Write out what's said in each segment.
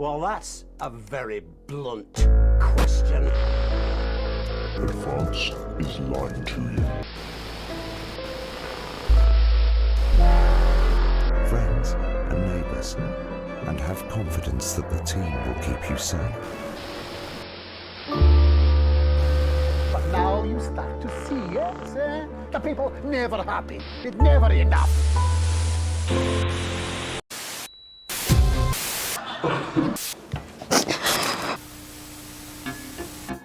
Well, that's a very blunt question. France is lying to you. Friends and neighbours, and have confidence that the team will keep you safe. But now you start to see, yes, the people never happy. It's never enough.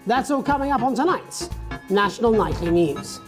That's all coming up on tonight's National Nightly News.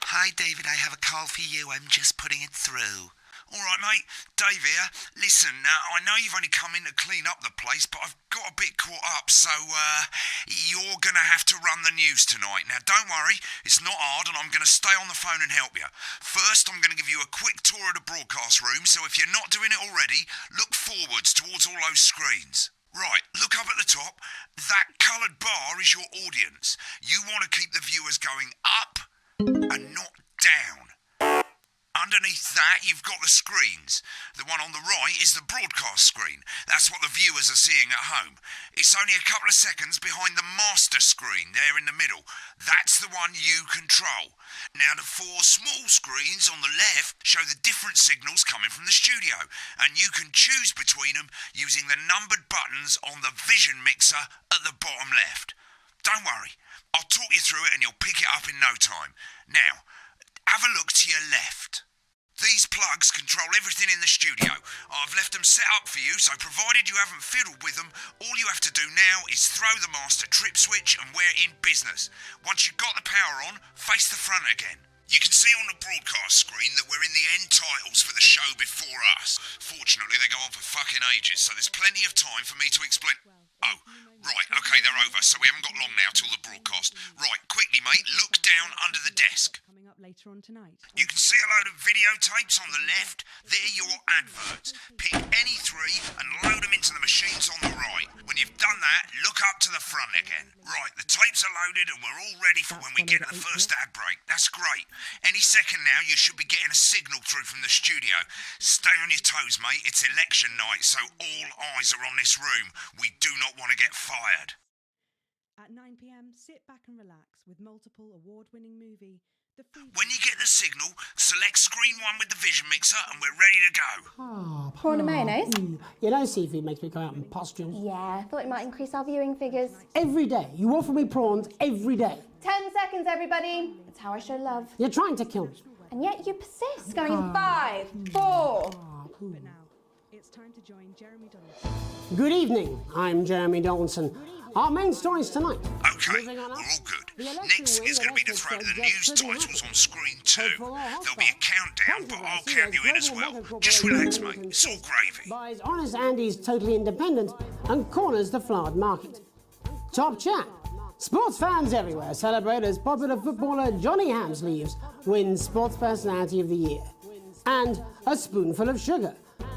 Hi, David, I have a call for you. I'm just putting it through. All right, mate. Dave here. Listen, I know you've only come in to clean up the place, but I've got a bit caught up, so you're going to have to run the news tonight. Now, don't worry, it's not hard, and I'm going to stay on the phone and help you. First, I'm going to give you a quick tour of the broadcast room, so if you're not doing it already, look forwards towards all those screens. Right, look up at the top. That coloured bar is your audience. You want to keep the viewers going up and not down. Underneath that, you've got the screens. The one on the right is the broadcast screen. That's what the viewers are seeing at home. It's only a couple of seconds behind the master screen there in the middle. That's the one you control. Now, the four small screens on the left show the different signals coming from the studio, and you can choose between them using the numbered buttons on the vision mixer at the bottom left. Don't worry, I'll talk you through it and you'll pick it up in no time. Now, have a look to your left. These plugs control everything in the studio. I've left them set up for you, so provided you haven't fiddled with them, all you have to do now is throw the master trip switch and we're in business. Once you've got the power on, face the front again. You can see on the broadcast screen that we're in the end titles for the show before us. Fortunately, they go on for fucking ages, so there's plenty of time for me to explain... Oh, right, okay, they're over, so we haven't got long now till the broadcast. Right, quickly, mate, look down under the desk. Coming up later on tonight. You can see a load of videotapes on the left. They're your adverts. Pick any three and load them into the machines on the right. When you've done that, look up to the front again. Right, the tapes are loaded and we're all ready for when we get to the first ad break. That's great. Any second now, you should be getting a signal through from the studio. Stay on your toes, mate. It's election night, so all eyes are on this room. We do not want to get fired. At 9 p.m, sit back and relax with multiple award-winning movie. When you get the signal, select screen 1 with the vision mixer and we're ready to go. Prawn and mayonnaise? You know seafood makes me go out in pustules. Yeah, I thought it might increase our viewing figures. Every day. You offer me prawns every day. 10 seconds, everybody. It's how I show love. You're trying to kill me. And yet you persist. Going in 5, 4. But now, it's time to join Jeremy Donaldson. Good evening, I'm Jeremy Donaldson. Our main stories tonight. Okay, we're all good. Next is going to be the throw to the news titles on screen 2. There'll be a countdown, but I'll count you in as well. Just relax, mate. It's all gravy. Buys Honest Andy's Totally Independent and corners the flowered market. Top chat. Sports fans everywhere celebrate as popular footballer Johnny Hamsleeves wins Sports Personality of the Year. And a spoonful of sugar.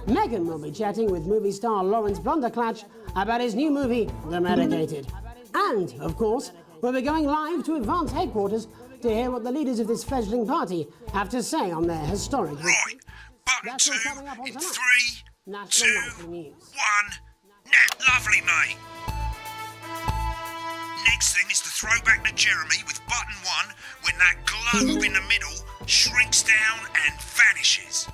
Meghan will be chatting with movie star Lawrence Blunderclatch about his new movie, The Medicated. And, of course, we'll be going live to Advance headquarters to hear what the leaders of this fledgling party have to say on their historic... Right, button 2 in 3, 2, 1. Lovely, mate. Next thing is to throw back to Jeremy with button 1 when that globe in the middle shrinks down and vanishes.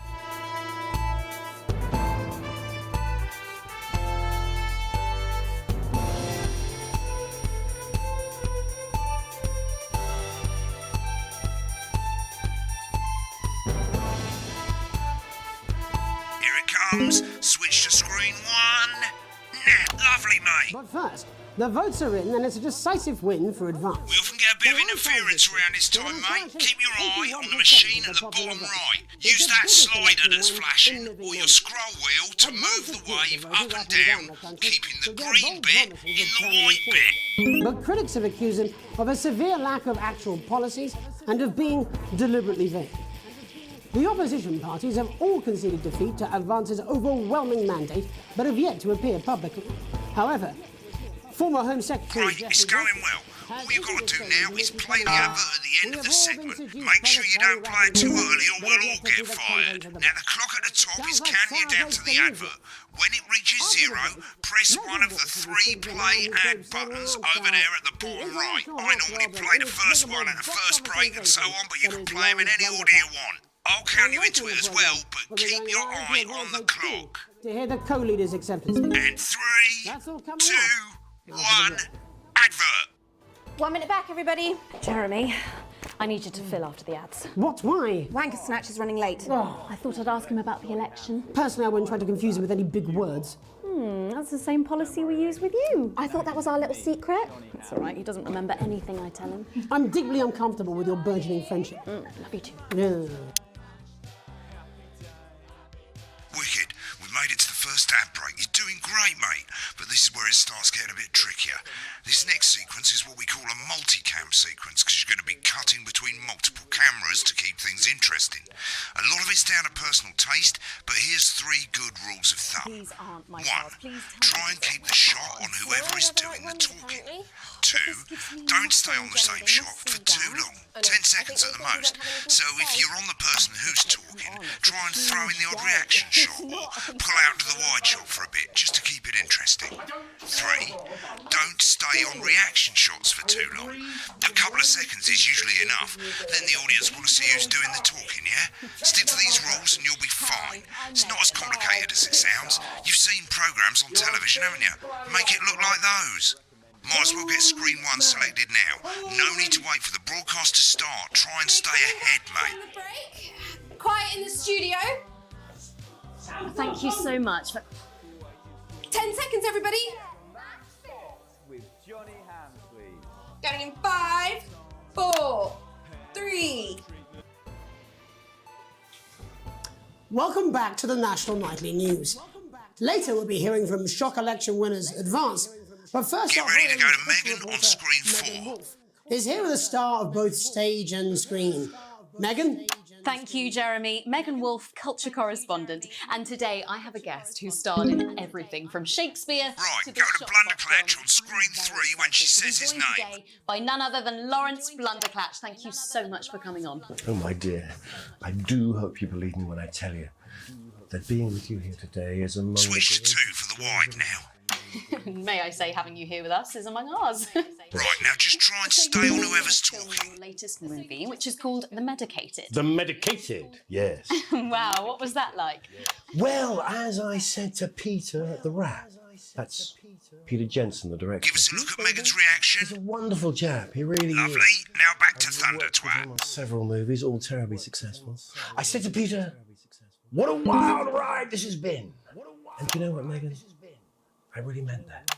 Switch to screen 1. Nah, lovely, mate. But first, The votes are in, and it's a decisive win for Advance. We often get a bit of interference around this time, mate. Keep your eye on the machine at the bottom right. Use that slider that's flashing, or your scroll wheel to move the wave up and down, keeping the green bit in the white bit. But critics have accused him of a severe lack of actual policies and of being deliberately vague. The opposition parties have all conceded defeat to Advance's overwhelming mandate, but have yet to appear publicly. However, former Home Secretary Right, it's going well. All you've got to do now is play the advert at the end of the segment. Make sure you don't play it too early or we'll all get fired. Now the clock at the top is counting you down to the advert. When it reaches 0, press one of the 3 play ad buttons over there at the bottom right. I normally play the first one at the first break and so on, but you can play them in any order you want. I'll count you into it as well, but keep your eye on the clock. To hear the co-leader's acceptance speech. And 3, 2, 1, advert. 1 minute back, everybody. Jeremy, I need you to fill after the ads. What? Why? Wanker Snatch is running late. I thought I'd ask him about the election. Personally, I wouldn't try to confuse him with any big words. That's the same policy we use with you. I thought that was our little secret. It's all right, he doesn't remember anything I tell him. I'm deeply uncomfortable with your burgeoning friendship. Love you too. Yeah. Wicked. We've made it to the first ad break. You're doing great, mate. But this is where it starts getting a bit trickier. This next sequence is what we call a multicam sequence, because you're going to be cutting between multiple cameras to keep things interesting. A lot of it's down to personal taste, but here's 3 good rules of thumb. These aren't my 1. cards. Please Try and keep the shot on whoever is doing the talking. 2. Don't stay on the same shot for too long. 10 seconds at the most. So if you're on the person who's talking, try and throw in the odd reaction shot or pull out to the wide shot for a bit just to keep it interesting. 3. Don't stay on reaction shots for too long. A couple of seconds is usually enough. Then the audience want to see who's doing the talking, yeah? Stick to these rules and you'll be fine. It's not as complicated as it sounds. You've seen programmes on television, haven't you? Make it look like those. Might as well get screen 1 selected now. No need to wait for the broadcast to start. Try and stay ahead, mate. Break. Quiet in the studio. Thank you so much. 10 seconds, everybody. With Johnny Hams, please. Going in 5, 4, 3. Welcome back to the National Nightly News. Later, we'll be hearing from shock election winners Advance. But first, Get ready to go to Megan on screen 4. Wolf is here with a star of both stage and screen. Megan? Thank you, Jeremy. Megan Wolf, culture correspondent. And today I have a guest who starred in everything from Shakespeare Right, to go the to Blunderclatch on screen 3 when she says his Joined name. today by none other than Lawrence Blunderclatch. Thank you so much for coming on. Oh, my dear, I do hope you believe me when I tell you that being with you here today is among Switch the to 2 for the wide now. May I say, having you here with us is among ours. Right, now just try and stay on whoever's talking. Your latest movie, which is called The Medicated. The Medicated, yes. Wow, what was that like? Well, as I said to Peter at the Rat, that's Peter Jensen, the director. Give us a look at Megan's He's reaction. a wonderful chap, he really Lovely. is. Now back to I've Thunder worked with him Twat. on several movies, all terribly successful. I said to Peter, what a wild ride this has been. And do you know what, Megan? I really meant that.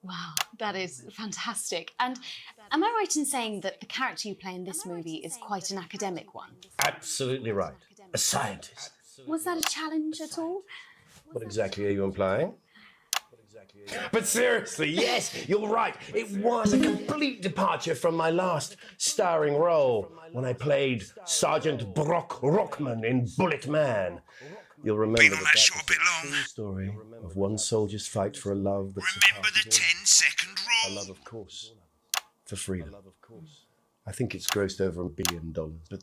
Wow, that is fantastic. And am I right in saying that the character you play in this movie is quite an academic one? Absolutely right. A scientist. Was that a challenge at all? What exactly are you implying? But seriously, yes, you're right. It was a complete departure from my last starring role when I played Sergeant Brock Rockman in Bullet Man. You'll remember Been on that shot a bit was long. the story of one soldier's fight for a love that Remember the surpasses 10-second all. A rule. love, of course, for freedom. I think it's grossed over $1 billion, but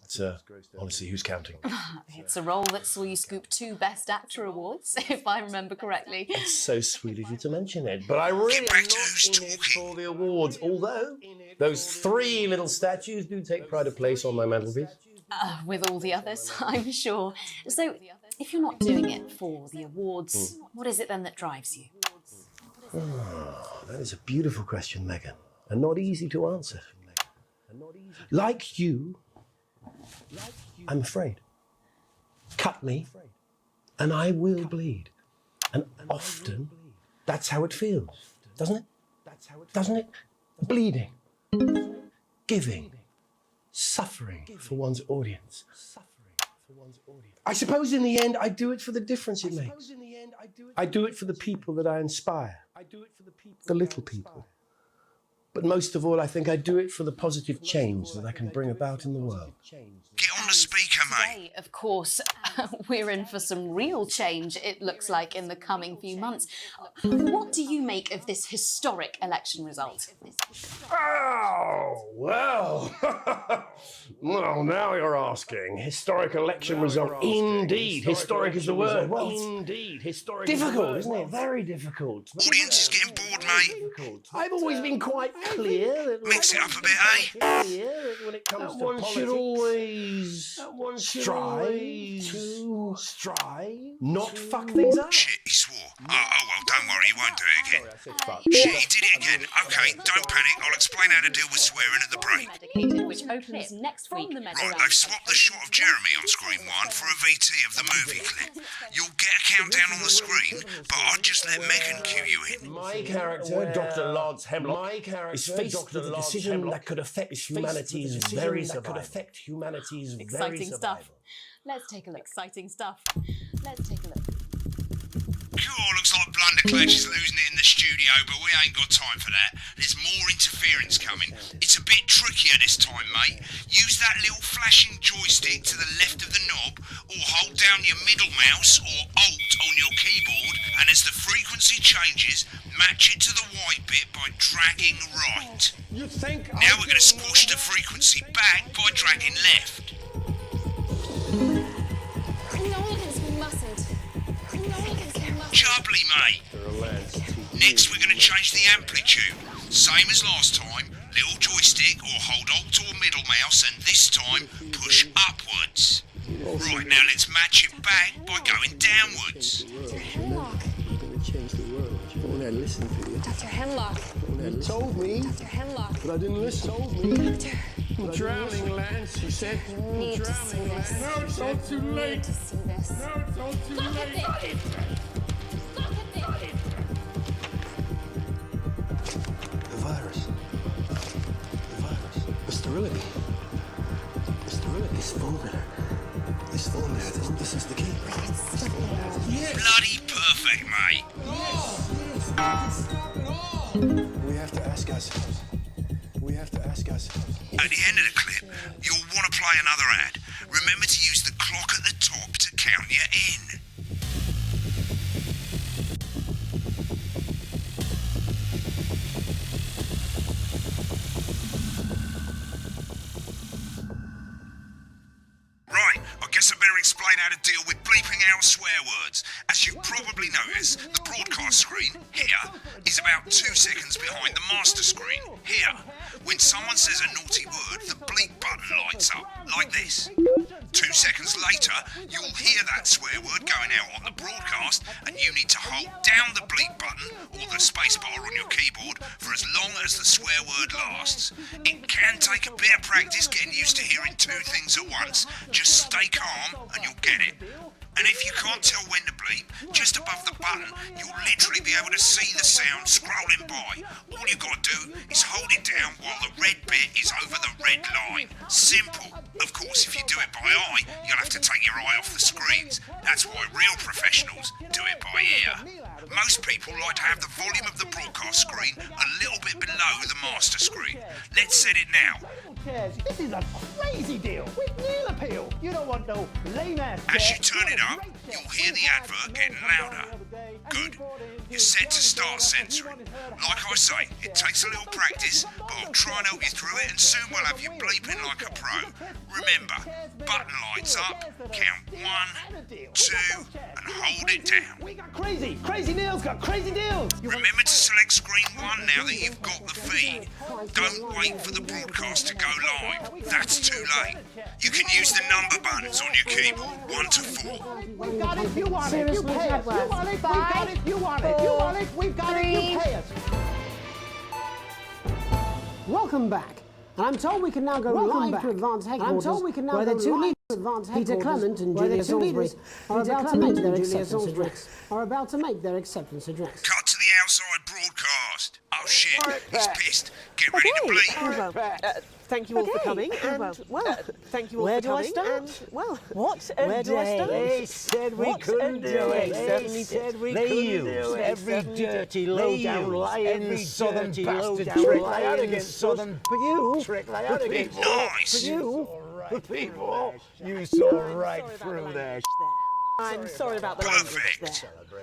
honestly, who's counting? It's a role that saw you scoop 2 Best Actor awards, if I remember correctly. It's so sweet of you to mention it, but I really am Get back to who's not in it talking. for the awards, although those 3 little statues do take pride of place on my mantelpiece. With all the others, I'm sure. So, if you're not doing it for the awards, what is it then that drives you? That is a beautiful question, Megan, and not easy to answer. Like you, I'm afraid. Cut me, and I will bleed. And often, that's how it feels, doesn't it? doesn't it? Bleeding, giving, suffering for one's audience. I suppose in the end, I do it for the difference it makes. I do it for the people that I inspire, the little people. But most of all, I think I do it for the positive change that I can bring about in the world. Get on the speaker, mate. Today, of course, we're in for some real change, it looks like, in the coming few months. What do you make of this historic election result? Oh, well. Well, now you're asking. Historic election result. Indeed. Historic is the word. Well, indeed. Historic. Difficult, isn't it? Very difficult. Audience is getting bored, mate. I've always been quite clear that Mix it up a bit, eh? when it comes to one should always strive not fuck things up. Shit, he swore. Oh, well, don't worry, he won't do it again. Shit, he did it again. Okay, don't panic. I'll explain how to deal with swearing at the break. Medicated, which opens next week. Right, they've swapped the shot of Jeremy on screen 1 for a VT of the movie clip. You'll get a countdown on the screen, but I'll just let Megan cue you in. My character, Dr. Lodge Hemlock, is faced with a decision that could affect humanity's very survival. Exciting stuff. Let's take a look. Exciting stuff. Let's take a look. Cool, looks like Blunderclash is losing it in the studio, but we ain't got time for that. There's more interference coming. It's a bit trickier this time, mate. Use that little flashing joystick to the left of the knob, or hold down your middle mouse or Alt on your keyboard, and as the frequency changes, match it to the white bit by dragging right. Now we're going to squash the frequency back by dragging left. Jubbly, mate. Next, we're going to change the amplitude. Same as last time, little joystick or hold Alt or middle mouse, and this time, push upwards. Right, now let's match it back by going downwards. Dr. Hemlock. Dr. Hemlock. You told me, Dr. Hemlock. but I didn't listen. Told me. Doctor. I'm drowning, Lance, he said. Need to see this. No, it's all too late. Need to see this. No, it's all too late. The virus. The sterility. This formula. This is the key. Bloody perfect, mate. We have to ask ourselves. At the end of the clip, you'll want to play another ad. Remember to use the clock at the top to count you in. Right, I guess I better explain how to deal with bleeping out swear words. As you probably noticed, the broadcast screen, here, is about 2 seconds behind the master screen, here. When someone says a naughty word, the bleep button lights up, like this. 2 seconds later, you'll hear that swear word going out on the broadcast, and you need to hold down the bleep button or the spacebar on your keyboard for as long as the swear word lasts. It can take a bit of practice getting used to hearing 2 things at once. Just stay calm and you'll get it. And if you can't tell when to bleep, just above the button, you'll literally be able to see the sound scrolling by. All you've got to do is hold it down while the red bit is over the red line. Simple. Of course, if you do it by eye, you'll have to take your eye off the screens. That's why real professionals do it by ear. Most people like to have the volume of the broadcast screen a little bit below the master screen. Let's set it now. This is a crazy deal with Neil appeal. You don't want no lame ass. As you turn it up, you'll hear the advert getting louder. Good. You're set to start censoring. Like I say, it takes a little practice, but I'll try and help you through it, and soon we'll have you bleeping like a pro. Remember, button lights up, count 1, 2, and hold it down. We got crazy Neil's got crazy deals. Remember to select screen 1 now that you've got the feed. Don't wait for the broadcast to go live. That's too late. You can use the number buttons on your keyboard, 1 to 4. We got it, you want it, you pay us. You want it, we got it, you want it, you want it, we've got it, you pay us. Welcome back. And I'm told we can now go live to Advance Headquarters, where the two leaders, Peter Clement and Julia Salisbury, are about to make their acceptance address. Cut to the outside broadcast. Oh shit, he's pissed. Get ready to bleed. Thank you all for coming, and thank you all for coming. And what a where do I start? They said we couldn't do it. They said we couldn't do it. Every dirty, low-down, lying, southern bastard trick they had against southern. For you, trick they had against Nice. For you, the people, you saw right through their. I'm sorry about the language there.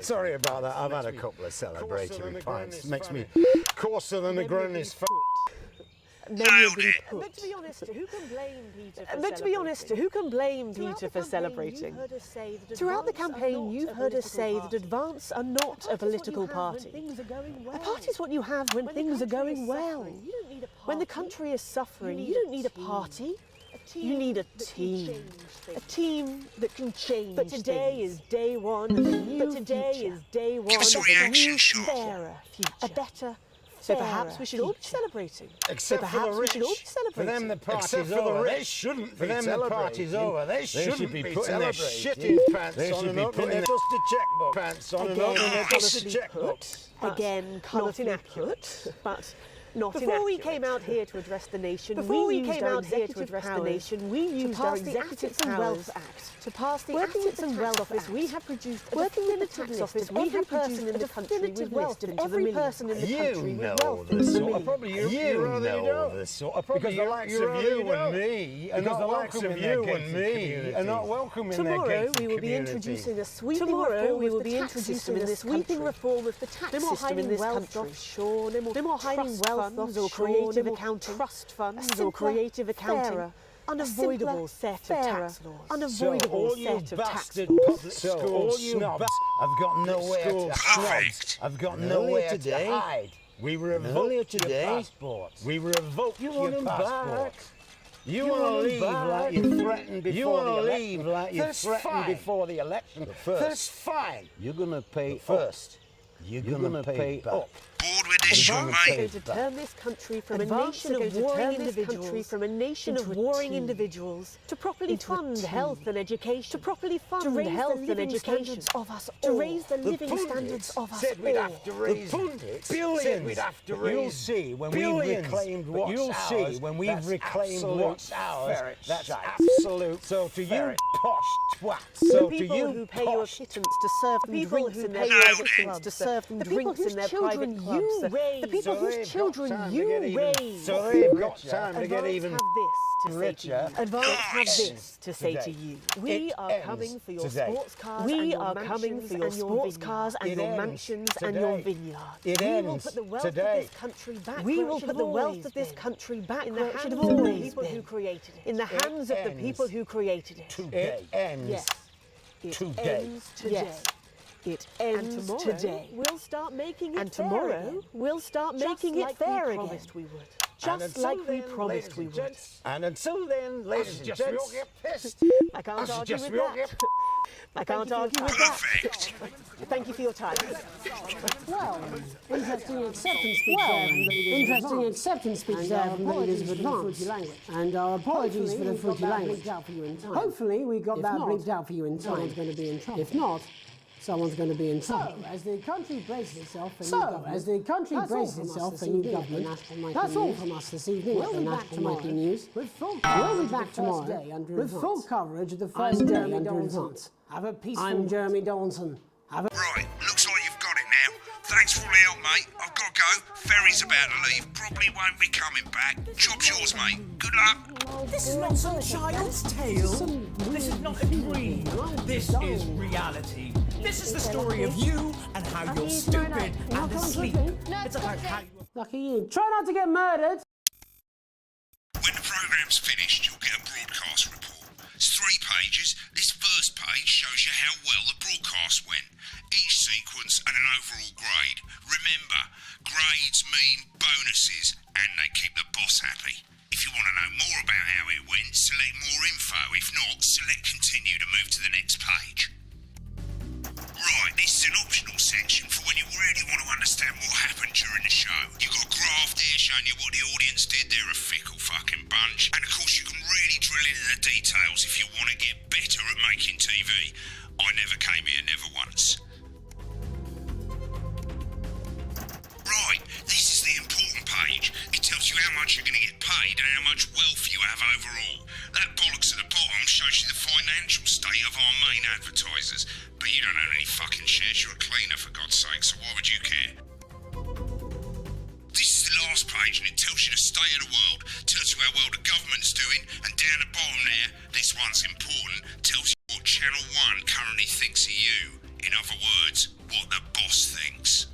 Sorry about that. I've had a couple of celebratory pints. Makes me coarser than a granny's foot. Nailed it. But to be honest, who can blame Peter for celebrating? Throughout the campaign, you've heard us say that Advance are not a political party. A party is what you have when things are going well. When the country is suffering, you don't need a party. You need a team. A team that can change. But today is day one of a new future. Give us a reaction shot. Fairer future. A better. So perhaps we should all be celebrating. Except for the rich. For them, the party's over. They shouldn't be celebrating. For them, the party's over. They shouldn't be putting their shitty pants on and opening their dusty checkbook. Pants on and opening their dusty checkbook. Again, not inaccurate, but not inaccurate. Before we came out here to address the nation, we used our executive powers to pass the Assets and Wealth Act. To pass the Assets and Wealth Office, we have produced a definitive list of every person in the country with wealth of every person in the country with wealth into the millions. You know this sort of because the likes of you and me are not welcome in their community. Are not welcome in their Tomorrow we will be introducing a sweeping reform of the tax system in this country. No more hiding wealth funds or creative accounting, trust funds or creative accounting. Unavoidable set of tax laws. Unavoidable set of tax laws. So all you snobs have got nowhere to hide. I've got nowhere to hide. We revoke your passports. We revoke your passports. You want to leave like you threatened before the election. That's fine. That's fine. You're going to pay first. You're going to pay up. Bored with this shit, mate. To turn this country from a nation of warring individuals, to properly fund health and education, to properly fund health and education of us all, to raise the living standards of us all. We'd have to raise billions. We'd have to raise you'll see when we've reclaimed what's ours. That's absolute. So to you posh twats. So to you who pay your pittance to serve them drinks in their private clubs, to serve them drinks in their private clubs. The people whose children you raise. So they've got time to get even richer. Advance have this to say to you. We are coming for your sports cars. We are coming for your sports cars and your mansions and your vineyards. It ends today. We will put the wealth of this country back in the hands of the people who created it. In the hands of the people who created it. It ends today. It ends today. We'll start making it fair. We'll start making it fair again. Just like we promised we would. And until then, ladies and gents, we'll get pissed. I can't argue with that. I can't argue with that. Thank you for your time. Well, interesting acceptance speech there from the leaders of Advance. And our apologies for the fruity language. Hopefully we got that bleeped out for you in time. Someone's going to be in trouble. If not, someone's going to be in trouble. As the country braces itself for new government, that's all from us this evening at the National Nightly News. We'll be back tomorrow with full coverage of the first day under Advance. Have a peaceful... I'm Jeremy Donaldson. Right, looks like you've got it now. Thanks for all the help, mate. I've got to go. Ferry's about to leave. Probably won't be coming back. Job's yours, mate. Good luck. This is not some child's tale. This is not a dream. This is reality. This is the story of you and how you're stupid and asleep. It's about how you... Lucky you. Try not to get murdered. When the programme's finished, you'll get a broadcast report. It's 3 pages. This first page shows you how well the broadcast went. Each sequence and an overall grade. Remember, grades mean bonuses and they keep the boss happy. If you want to know more about how it went, select more info. If not, select continue to move to the next page. Right, this is an optional section for when you really want to understand what happened during the show. You've got a graph there showing you what the audience did. They're a fickle fucking bunch. And of course you can really drill into the details if you want to get better at making TV. I never came here, never once. Right, this is the much you're going to get paid and how much wealth you have overall. That bollocks at the bottom shows you the financial state of our main advertisers. But you don't own any fucking shares, you're a cleaner for God's sake, so why would you care? This is the last page and it tells you the state of the world, tells you how well the government's doing, and down the bottom there, this one's important, tells you what Channel 1 currently thinks of you. In other words, what the boss thinks.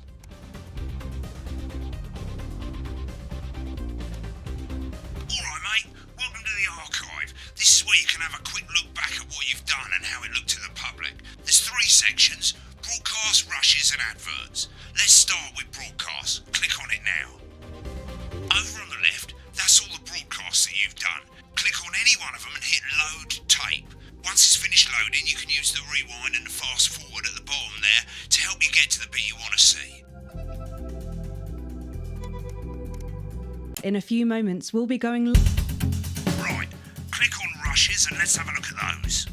Alright mate, welcome to the archive. This is where you can have a quick look back at what you've done and how it looked to the public. There's 3 sections: broadcast, rushes and adverts. Let's start with broadcast. Click on it now. Over on the left, that's all the broadcasts that you've done. Click on any one of them and hit load tape. Once it's finished loading, you can use the rewind and the fast forward at the bottom there to help you get to the bit you want to see. In a few moments, we'll be going. Right, click on rushes and let's have a look at those.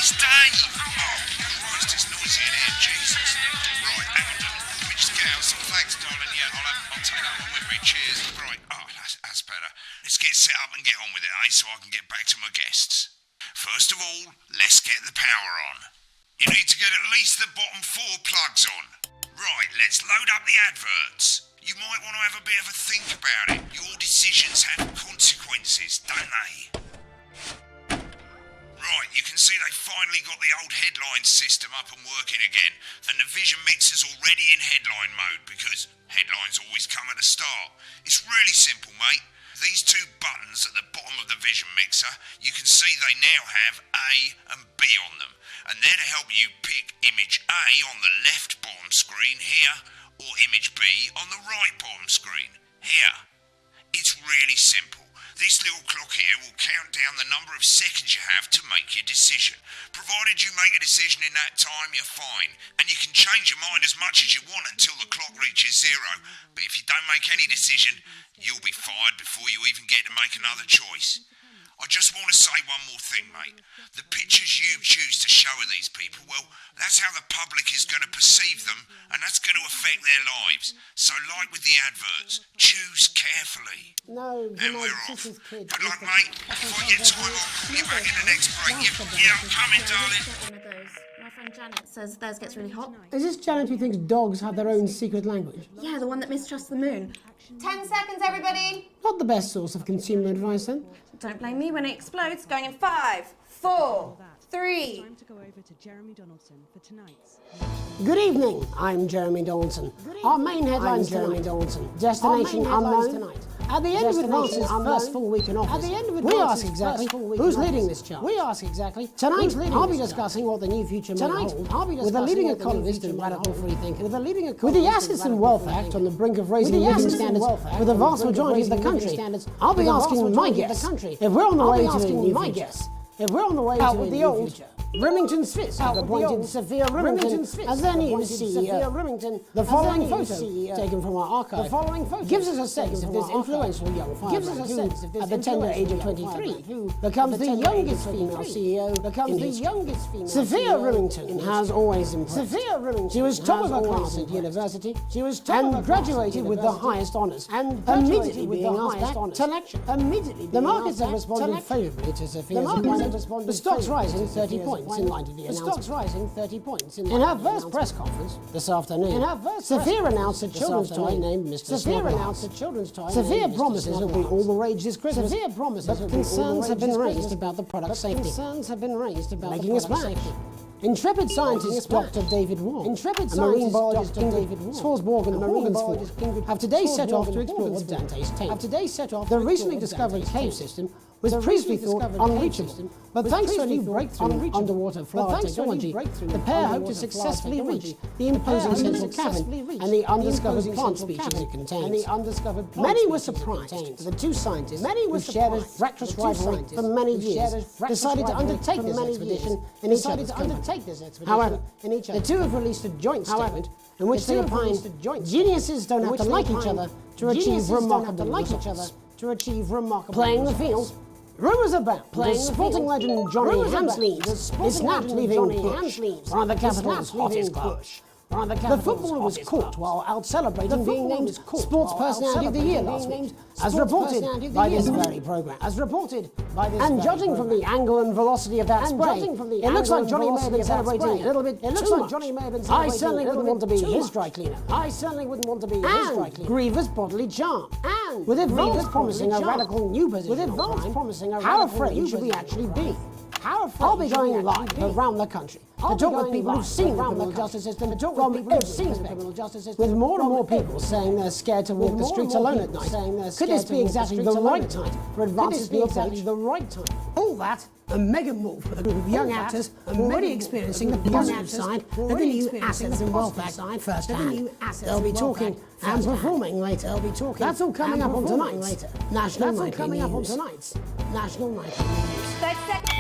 It's Dave! Oh, Christ, it's noisy in here, Jesus. Right, hang on, let me just get out some thanks, darling. Yeah, I'll take that one with me. Cheers. Right, oh, that's better. Let's get set up and get on with it, eh, so I can get back to my guests. First of all, let's get the power on. You need to get at least the bottom 4 plugs on. Right, let's load up the adverts. You might want to have a bit of a think about it. Your decisions have consequences, don't they? Right, you can see they finally got the old headline system up and working again, and the Vision Mixer's already in headline mode because headlines always come at the start. It's really simple, mate. These 2 buttons at the bottom of the Vision Mixer, you can see they now have A and B on them, and they're to help you pick image A on the left bottom screen here, or image B on the right bottom screen here. It's really simple. This little clock here will count down the number of seconds you have to make your decision. Provided you make a decision in that time, you're fine. And you can change your mind as much as you want until the clock reaches 0. But if you don't make any decision, you'll be fired before you even get to make another choice. I just want to say one more thing, mate. The pictures you choose to show of these people, well, that's how the public is going to perceive them, and that's going to affect their lives. So, like with the adverts, choose carefully. No, and we're off. Good luck, mate. If I get time, I'll call you back in the next break. Yeah, I'm coming, darling. One of those. My friend Janet says theirs gets really hot. Is this Janet who thinks dogs have their own secret language? Yeah, the one that mistrusts the moon. 10 seconds, everybody. Not the best source of consumer advice, then. Don't blame me when it explodes. Going in 5, 4, 3. Time to go over to Jeremy Donaldson for tonight's. Good evening, I'm Jeremy Donaldson. Our main headlines tonight. Destination unknown tonight. At the end of Advance's first full week in office, we ask exactly who's leading this charge. Tonight, I'll be discussing what the new future may hold with a leading economist and radical freethinker. With the Assets and Wealth Act on the brink of raising living standards for the vast majority of the country, I'll be asking my guess if we're on the way to a new future. If we're on the way to a new future. Remington Smith have appointed Sophia Remington as their new CEO. The following photo, taken from our archive, gives us a sense of this influential young fireman who, at the tender age of 23, becomes the youngest female CEO in history. Sophia Remington has always impressed. She was top of her class at university and graduated with the highest honours, immediately being asked back to lecture. The markets have responded favourably to Sophia's appointment, the stocks rising 30 points in light of the announcement. In her first press conference this afternoon, Sophia announced a children's toy named Mr. Snodgrass. Sophia promises it will be all the rage this Christmas, but concerns have been raised about the product's safety, making us back. Intrepid scientist Dr. David Wong and marine biologist Ingrid Swarsborg and Morgansford have today set off to explore Dante's Taint. The recently discovered cave system was previously thought unreachable, but thanks to a new breakthrough in underwater flower technology, the pair hope to successfully reach the imposing central cavern and the undiscovered plant species it contains. Many were surprised that the two scientists, who shared a fractious rivalry for many years, decided to undertake this expedition in each other's company. However, the two have released a joint statement in which they opine geniuses don't have to like each other to achieve remarkable results. Playing the field. Rumours about the sporting legend Johnny Hamsleeves is snapped leaving Bush, one of the capital's hottest clubs. The footballer was caught while out celebrating being named Sports Personality of the Year last week, as reported by this very programme. And judging from the angle and velocity of that spray, it looks like Johnny may have been celebrating a little bit too much. I certainly wouldn't want to be his dry cleaner. And grievous bodily charm. With Advance promising a radical new position on crime, how afraid should we actually be? I'll be going live around the country to talk with people who've seen the criminal justice system from every perspective, with more and more people saying they're scared to walk the streets alone at night. Could this be exactly the right time for Advance's new approach? All that and mega move with a group of young actors already experiencing the positive side of the new Assets and Wealth Act firsthand. They'll be talking and performing later. That's all coming up on tonight's National Nightly News. 30 seconds.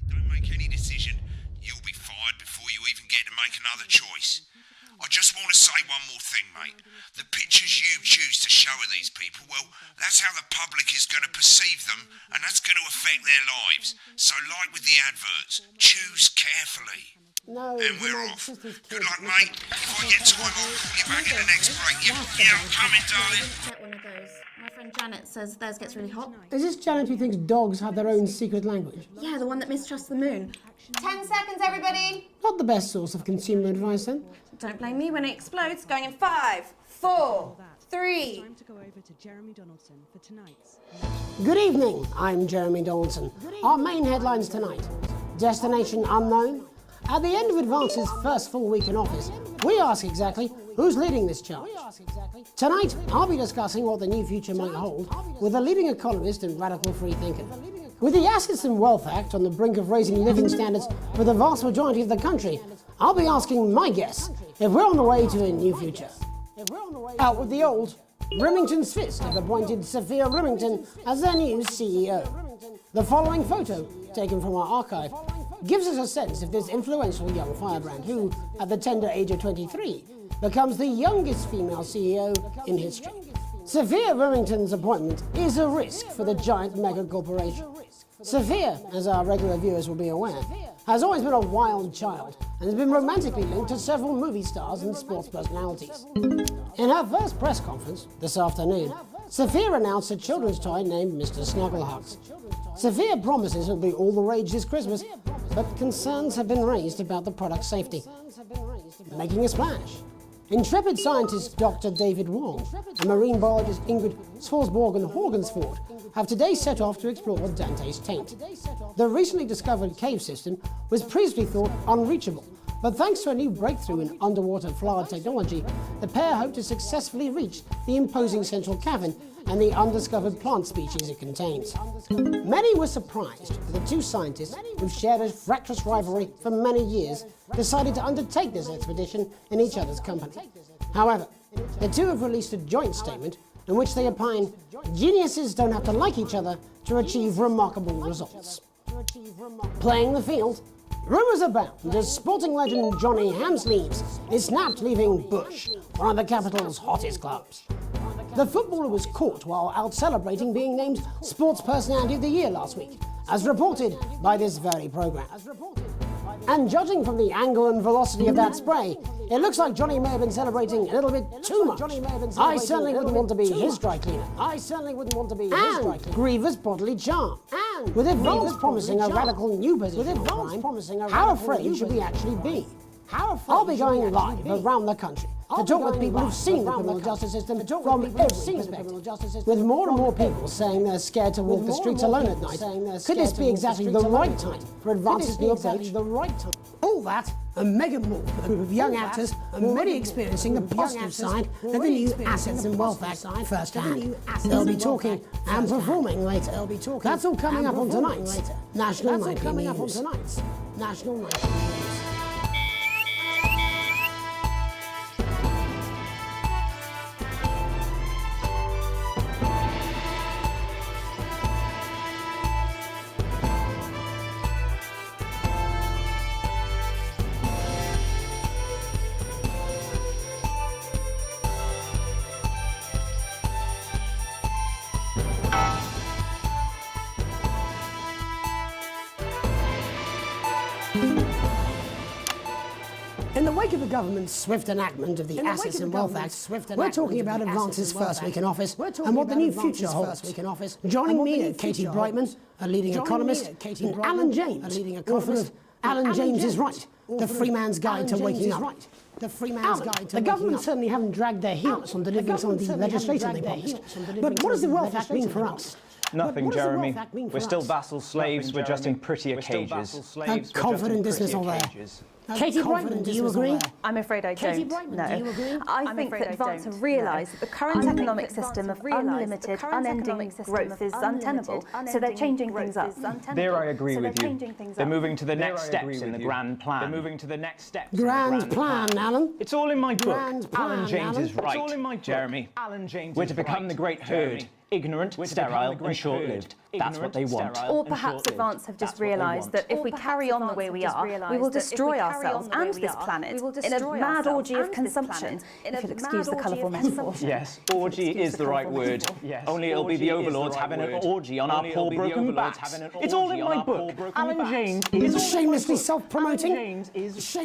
Don't make any decision, you'll be fired before you even get to make another choice. I just want to say one more thing, mate. The pictures you choose to show of these people, well, that's how the public is going to perceive them, and that's going to affect their lives. So, like with the adverts, choose carefully. No, and we're off. Good luck, mate. If I get time, I'll call you back in the next break. Yeah, I'm coming, darling. Get one of those. My friend Janet says theirs gets really hot. Is this Janet who thinks dogs have their own secret language? Yeah, the one that mistrusts the moon. 10 seconds, everybody. Not the best source of consumer advice, then. Don't blame me when it explodes. Going in 5, 4, 3. Time to go over to Jeremy Donaldson for tonight's. Good evening, I'm Jeremy Donaldson. Our main headlines tonight. Destination unknown. At the end of Advance's first full week in office, we ask exactly who's leading this charge. Tonight, I'll be discussing what the new future might hold with a leading economist and radical free thinker. With the Assets and Wealth Act on the brink of raising living standards for the vast majority of the country, I'll be asking my guess if we're on the way to a new future. Out with the old, Remington's Fist have appointed Sophia Remington as their new CEO. The following photo, taken from our archive, gives us a sense of this influential young firebrand who, at the tender age of 23, becomes the youngest female CEO in history. Sophia Remington's appointment is a risk for the giant mega corporation. Sophia, as our regular viewers will be aware, has always been a wild child and has been romantically linked to several movie stars and sports personalities. In her first press conference this afternoon, Sophia announced a children's toy named Mr. Snugglehugs. Sophia promises it'll be all the rage this Christmas, but concerns have been raised about the product's safety. Making a splash. Intrepid scientist Dr. David Wong and marine biologist Ingrid Svalsborg-Horgensford have today set off to explore Dante's taint. The recently discovered cave system was previously thought unreachable, but thanks to a new breakthrough in underwater flood technology, the pair hope to successfully reach the imposing central cavern and the undiscovered plant species it contains. Many were surprised that the two scientists, who've shared a fractious rivalry for many years, decided to undertake this expedition in each other's company. However, the two have released a joint statement in which they opine geniuses don't have to like each other to achieve remarkable results. Playing the field, rumours abound as sporting legend Johnny Hamsleeves is snapped leaving Bush, one of the capital's hottest clubs. The footballer was caught while out celebrating being named Sports Personality of the Year last week, as reported by this very programme. And judging from the angle and velocity of that spray, it looks like Johnny may have been celebrating a little bit too much. I certainly wouldn't want to be his dry cleaner. And grievous bodily charm. With Advance promising a radical new position on crime, how afraid should we actually be? I'll be going live around the country to talk with people who've seen the criminal justice system from every perspective. With more and more people saying they're scared to walk the streets alone at night, could this be exactly the right time for Advance's new approach? All that and mega more for the group of young actors already experiencing the positive side of the new Assets and Wealth Act firsthand. They'll be talking and performing later. That's all coming up on tonight's National Nightly News. In the wake of the government's swift enactment of the Assets and Wealth Act, we're talking about Advance's first week in office and what the new future holds. Joining me are Katie Brightman, a leading economist, and Alan James, author of Alan James is Right, The Free Man's Guide to Waking Up. Alan, the government certainly haven't dragged their heels on delivering some of the legislation they promised. But what does the Wealth Act mean for us? Nothing, Jeremy. We're still vassal slaves, we're just in prettier cages. A confident dismissal there. Katie Brightman, do you agree? I'm afraid I don't. No. I think that Advance have realised that the current economic system of unlimited, unending growth is untenable, so they're changing things up. There I agree with you. They're moving to the next steps in the grand plan. Grand plan, Alan. It's all in my book. Alan James is Right, Jeremy. We're to become the great herd, Ignorant, sterile, and short-lived. That's what they want. Or perhaps Advance have just realised that if we carry on the way we are, we will destroy ourselves and this planet in a mad orgy of consumption, if you'll excuse the colourful metaphor. Yes, orgy is the right word. Only it'll be the overlords having an orgy on our poor broken backs. It's all in my book. Alan James is shamelessly self-promoting.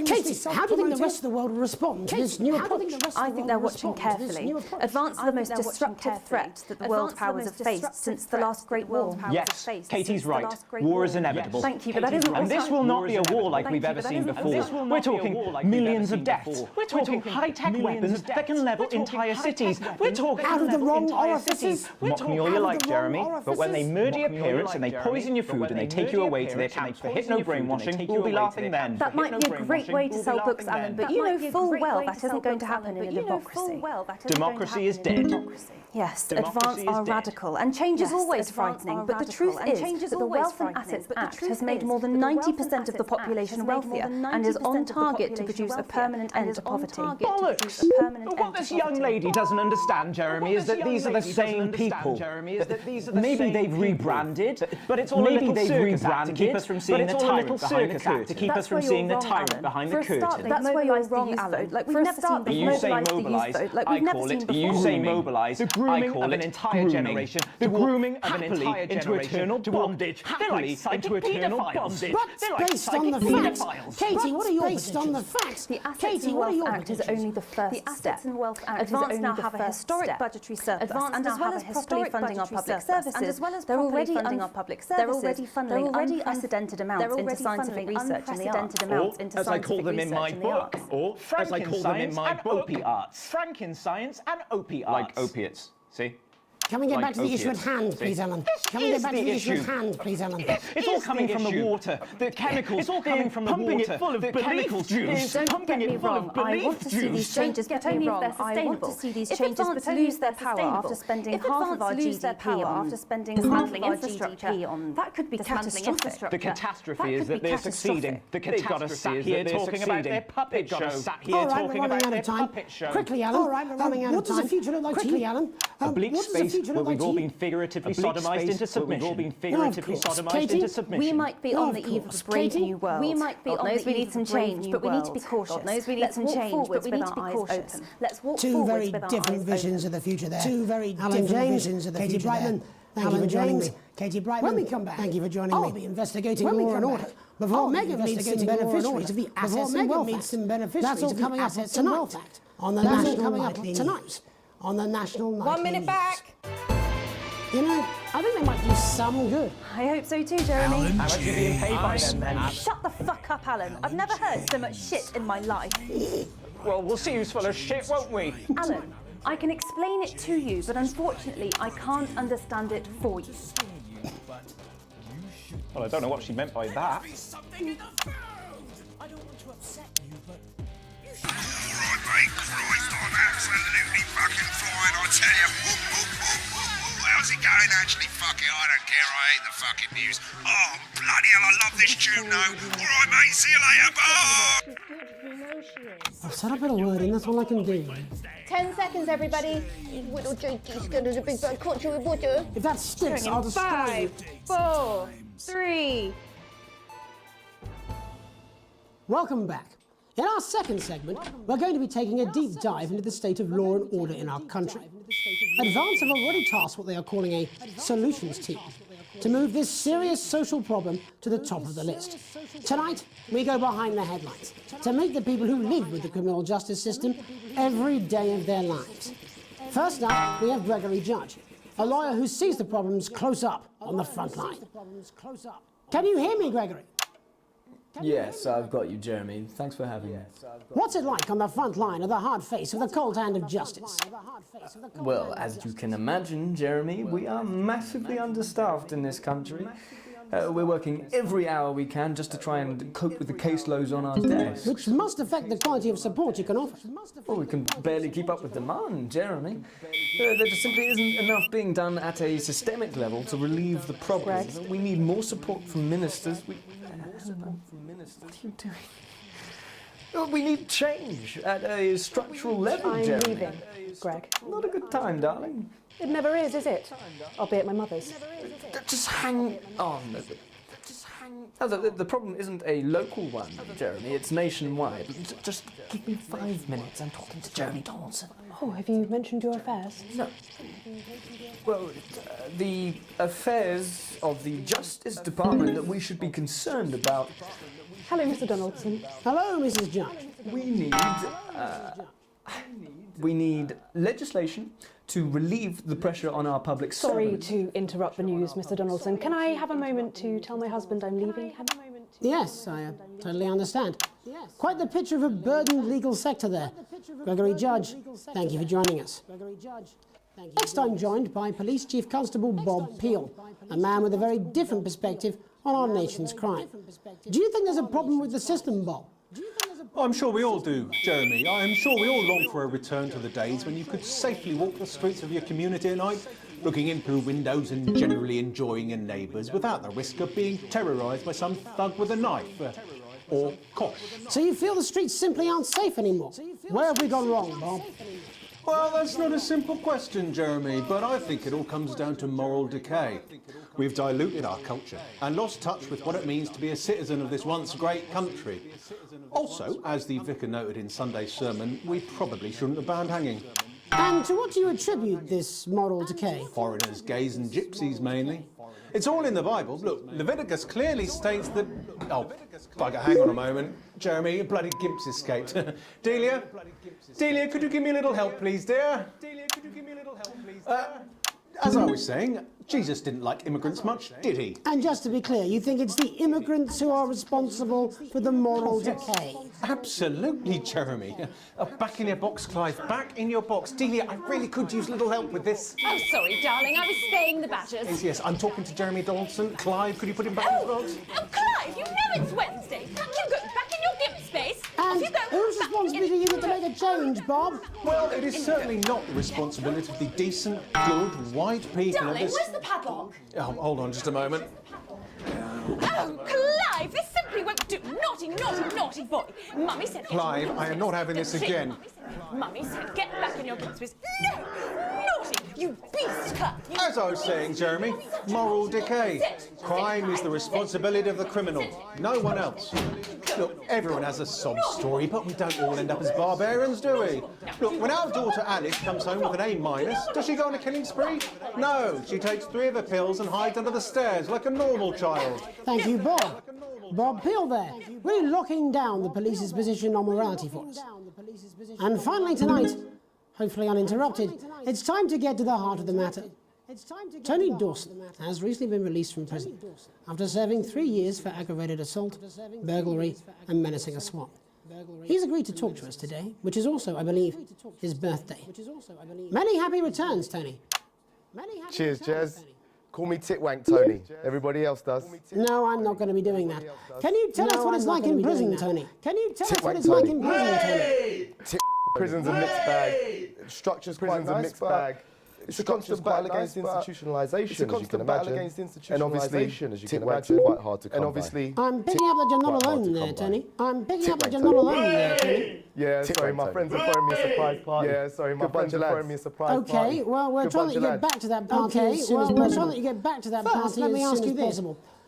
Katie, how do you think the rest of the world will respond to this new approach? I think they're watching carefully. Advance are the most disruptive threat that the world powers have faced since the last Great War. Yes, Katie's right. War is inevitable. Thank you, but that isn't. And this will not be a war like we've ever seen before. We're talking millions of deaths. We're talking high-tech weapons that can level entire cities. We're talking out of the wrong orifices. Mock me all you like, Jeremy, but when they murder your parents and they poison your food and they take you away to their camps for hypno-brainwashing, we'll be laughing then. That might be a great way to sell books, Alan, but you know full well that isn't going to happen in a democracy. Democracy is dead. Yes, Advance are radical, and change is always frightening, but the truth is that the Wealth and Assets Act has made more than 90% of the population wealthier and is on target to produce a permanent end to poverty. Bollocks! What this young lady doesn't understand, Jeremy, is that these are the same people. Maybe they've rebranded, but it's all a little circus act to keep us from seeing the tyrant behind the curtain. To keep us from seeing the tyrant behind the curtain. That's where you're wrong, Alan. Like we've never seen before. You say mobilise, I call it. You say mobilise, I call it grooming. The grooming of an entire generation into eternal bondage. Happily into eternal bondage. But based on the facts, Katie, what are your based on the facts? The Assets and Wealth Act is only the first step. The Assets and Wealth Act Advance now have a historic budgetary surplus, and as well as historic funding our public services, and as well as they're already funding our public services, they're already funding unprecedented amounts into scientific research and the arts. Or, as I call them in my book, or as I call them in my book, Franken-science and opiates. Like opiates. See? Can we get back to the issue at hand, please, Alan? Can we get back to the issue at hand, please, Alan? It's all coming from the water, the chemicals. It's all coming from the water, pumping it full of chemical juice. Don't get me wrong. I want to see these changes, but only if they're sustainable. If Advance lose their power after spending half of our GDP on dismantling infrastructure, that could be catastrophic. The catastrophe is that they're succeeding. The catastrophe is that they're talking about their puppet show. Sat here talking about their puppet show. Quickly, Alan. All right, we're running out of time. What does the future look like to you, Alan? A bleak space where we've all been figuratively sodomised into submission. We might be on the eve of a brave new world. We might be on the eve of a brave new world. God knows we need some change, but we need to be cautious. God knows we need some change, but we need to be cautious. Let's walk forward with our eyes open. Two very different visions of the future there. Two very different visions of the future there. Katie Brightman, thank you for joining me. Katie Brightman, when we come back, thank you for joining me. I'll be investigating law and order. Before Megan meets some beneficiaries of the Assets and Wealth Act. That's all coming up tonight on the National Nightly News. On the National Nightly 1 minute back. You know, I think they might do some good. I hope so too, Jeremy. How much are you being paid by them, then? Shut the fuck up, Alan. I've never heard so much shit in my life. Well, we'll see who's full of shit, won't we? Alan, I can explain it to you, but unfortunately, I can't understand it for you. Well, I don't know what she meant by that. Mate, Christ, I'm absolutely fucking flying, I tell you. How's it going, actually? Fuck it, I don't care, I hate the fucking news. Oh, bloody hell, I love this tune, though. All right, mate, see you later, bye! I've said a bit of wording, that's all I can do. 10 seconds, everybody. Little cheeky scared of a big bird caught you with water. If that sticks, I'll destroy you. 5, 4, 3. Welcome back. In our second segment, we're going to be taking a deep dive into the state of law and order in our country. Advance have already tasked what they are calling a solutions team to move this serious social problem to the top of the list. Tonight, we go behind the headlines to meet the people who live with the criminal justice system every day of their lives. First up, we have Gregory Judge, a lawyer who sees the problems close up on the front line. Can you hear me, Gregory? Yes, I've got you, Jeremy. Thanks for having me. What's it like on the front line of the hard face of the cold hand of justice? Well, as you can imagine, Jeremy, we are massively understaffed in this country. We're working every hour we can just to try and cope with the caseloads on our desks. Which must affect the quality of support you can offer. Well, we can barely keep up with demand, Jeremy. There just simply isn't enough being done at a systemic level to relieve the problem. We need more support from ministers. What are you doing? We need change at a structural level, Jeremy. Greg? Not a good time, darling. It never is it? I'll be at my mother's. Just hang on. Oh, the problem isn't a local one, Jeremy. It's nationwide. Just give me 5 minutes. I'm talking to Jeremy Donaldson. Oh, have you mentioned your affairs? No. Well, the affairs of the Justice Department that we should be concerned about. Hello, Mr. Donaldson. Hello, Mrs. Judge. We need legislation to relieve the pressure on our public Sorry servants. to interrupt the news, Mr. Donaldson. Can I have a moment to tell my husband I'm leaving him? Yes, I totally understand. Quite the picture of a burdened legal sector there. Gregory Judge, thank you for joining us. Next, I'm joined by Police Chief Constable Bob Peel, a man with a very different perspective on our nation's crime. Do you think there's a problem with the system, Bob? I'm sure we all do, Jeremy. I'm sure we all long for a return to the days when you could safely walk the streets of your community at night, looking in through windows and generally enjoying your neighbours without the risk of being terrorised by some thug with a knife or cosh. So you feel the streets simply aren't safe anymore? Where have we gone wrong, Bob? Well, that's not a simple question, Jeremy, but I think it all comes down to moral decay. We've diluted our culture and lost touch with what it means to be a citizen of this once great country. Also, as the vicar noted in Sunday's sermon, we probably shouldn't have banned hanging. And to what do you attribute this moral decay? Foreigners, gays and gypsies mainly. It's all in the Bible. Look, Leviticus clearly states that... Oh, bugger, hang on a moment. Jeremy, a bloody gimp's escaped. Delia, could you give me a little help, please, dear? As I was saying, Jesus didn't like immigrants much, did he? And just to be clear, you think it's the immigrants who are responsible for the moral decay? Absolutely, Jeremy. Back in your box, Clive. Back in your box. Delia, I really could use a little help with this. Oh, sorry, darling. I was spaying the badgers. Yes, I'm talking to Jeremy Donaldson. Clive, could you put him back in the box? Oh, Clive, you know it's Wednesday. Back you go. Back in your gimp space. And whose responsibility is it to make a change, Bob? Well, it is certainly not the responsibility of the decent, good, white people Darling, of this... where's the padlock? Oh, hold on just a moment. Oh, Clive, this simply won't do. Naughty, naughty, naughty boy. Mummy said... Clive, I am not having this again. Mummy said, get back in your gimp space. No! Naughty! You beast, Clive! As I was saying, Jeremy, moral decay. Crime is the responsibility of the criminal, no one else. Look, everyone has a sob story, but we don't all end up as barbarians, do we? Look, when our daughter Alice comes home with an A-, does she go on a killing spree? No, she takes 3 of her pills and hides under the stairs like a normal child. Thank you, Bob. Bob Peel there, really locking down the police's position on morality for us. And finally tonight, hopefully uninterrupted, it's time to get to the heart of the matter. Tony Dawson has recently been released from prison after serving 3 years for aggravated assault, burglary and menacing a swat. He's agreed to talk to us today, which is also, I believe, his birthday. Many happy returns, Tony. Cheers, Jez. Call me Titwank Tony. Everybody else does. No, I'm not going to be doing that. Can you tell us what it's like in prison, Tony? Can you tell us what it's like in prison, Tony? Prison's a mixed bag. Structure's quite a mixed bag. It's a constant battle against institutionalisation, as you can imagine. And obviously, Titwank's quite hard to come by. I'm picking up that you're not alone there, Tony. I'm picking up that you're not alone there, Tony. Yeah, sorry, my friends are throwing me a surprise party. Yeah, sorry, my friends are throwing me a surprise party. Okay, well, we're trying to get back to that party as soon as possible. We're trying to get back to that party let me ask you this.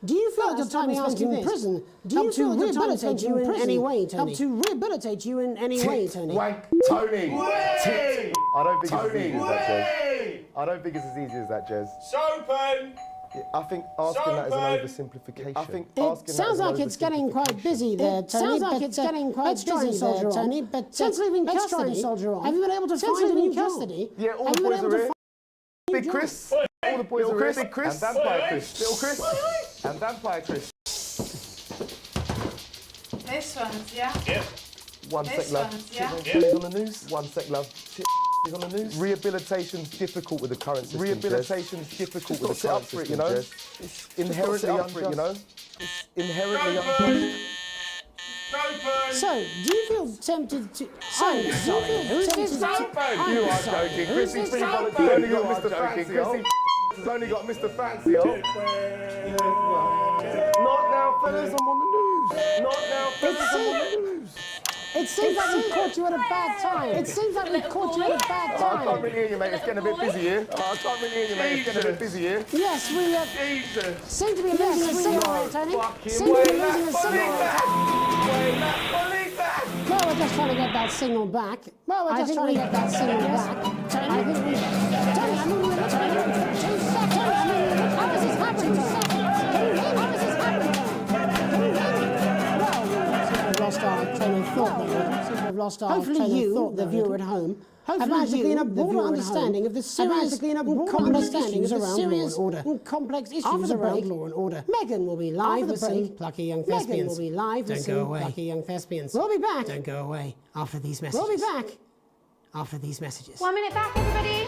Do you feel that your time spent in prison helped to rehabilitate you in any way, Tony? Helped to rehabilitate you in any way, Tony? Wank Tony! I don't think it's as easy as that, Jez. I don't think it's as easy as that, Jez. Sopen! I think asking that is an oversimplification. It sounds like it's getting quite busy there, Tony. Sounds like it's getting quite busy there, Tony. But since leaving custody, have you been able to find a new custody? Yeah, all the boys are here. Big Chris. All the boys are here. Big Chris. And Vampire Chris. Little Chris. And Vampire Chris. This one's, yeah? Yep. One sec, love. Is on the news. One sec, love. Is on the news. Rehabilitation's difficult with the current system. Rehabilitation's difficult with the current system, you know. It's inherently unjust, you know. It's inherently unjust. So, do you feel tempted to... I'm sorry, who's this Sopen? You are joking. Chrissy Freeholler's only got Mr. Fancy, Chrissy's only got Mr. Fancy, Not now, fellas, I'm on the news. Not now, fellas, I'm on the news. It seems like we caught you at a bad time. It seems like we caught you at a bad Oh, I time. can't really hear you, mate. It's getting a bit busy here. Oh, I can't really hear you, mate. It's getting a bit busy here. Yes, we seem to be losing a signal there, Tony. Seem to be losing a signal. Well, we're just trying to get that signal back. Well, we're just trying to get that signal back. Tony, I think we... Tony, I mean, we're looking at it for 2 seconds. I mean, how is this happening? 2 seconds. Can you hear me? How is this happening? Can you hear me? Well, we seem to have lost our train of thought there. Hopefully you, the viewer at home, have managed to gain a broader understanding of the serious and complex issues around law and order. Complex issues around law and order. Megan will be live with some plucky young thespians. Megan will be live with some plucky young thespians. We'll be back. Don't go away after these messages. We'll be back after these messages. 1 minute back, everybody.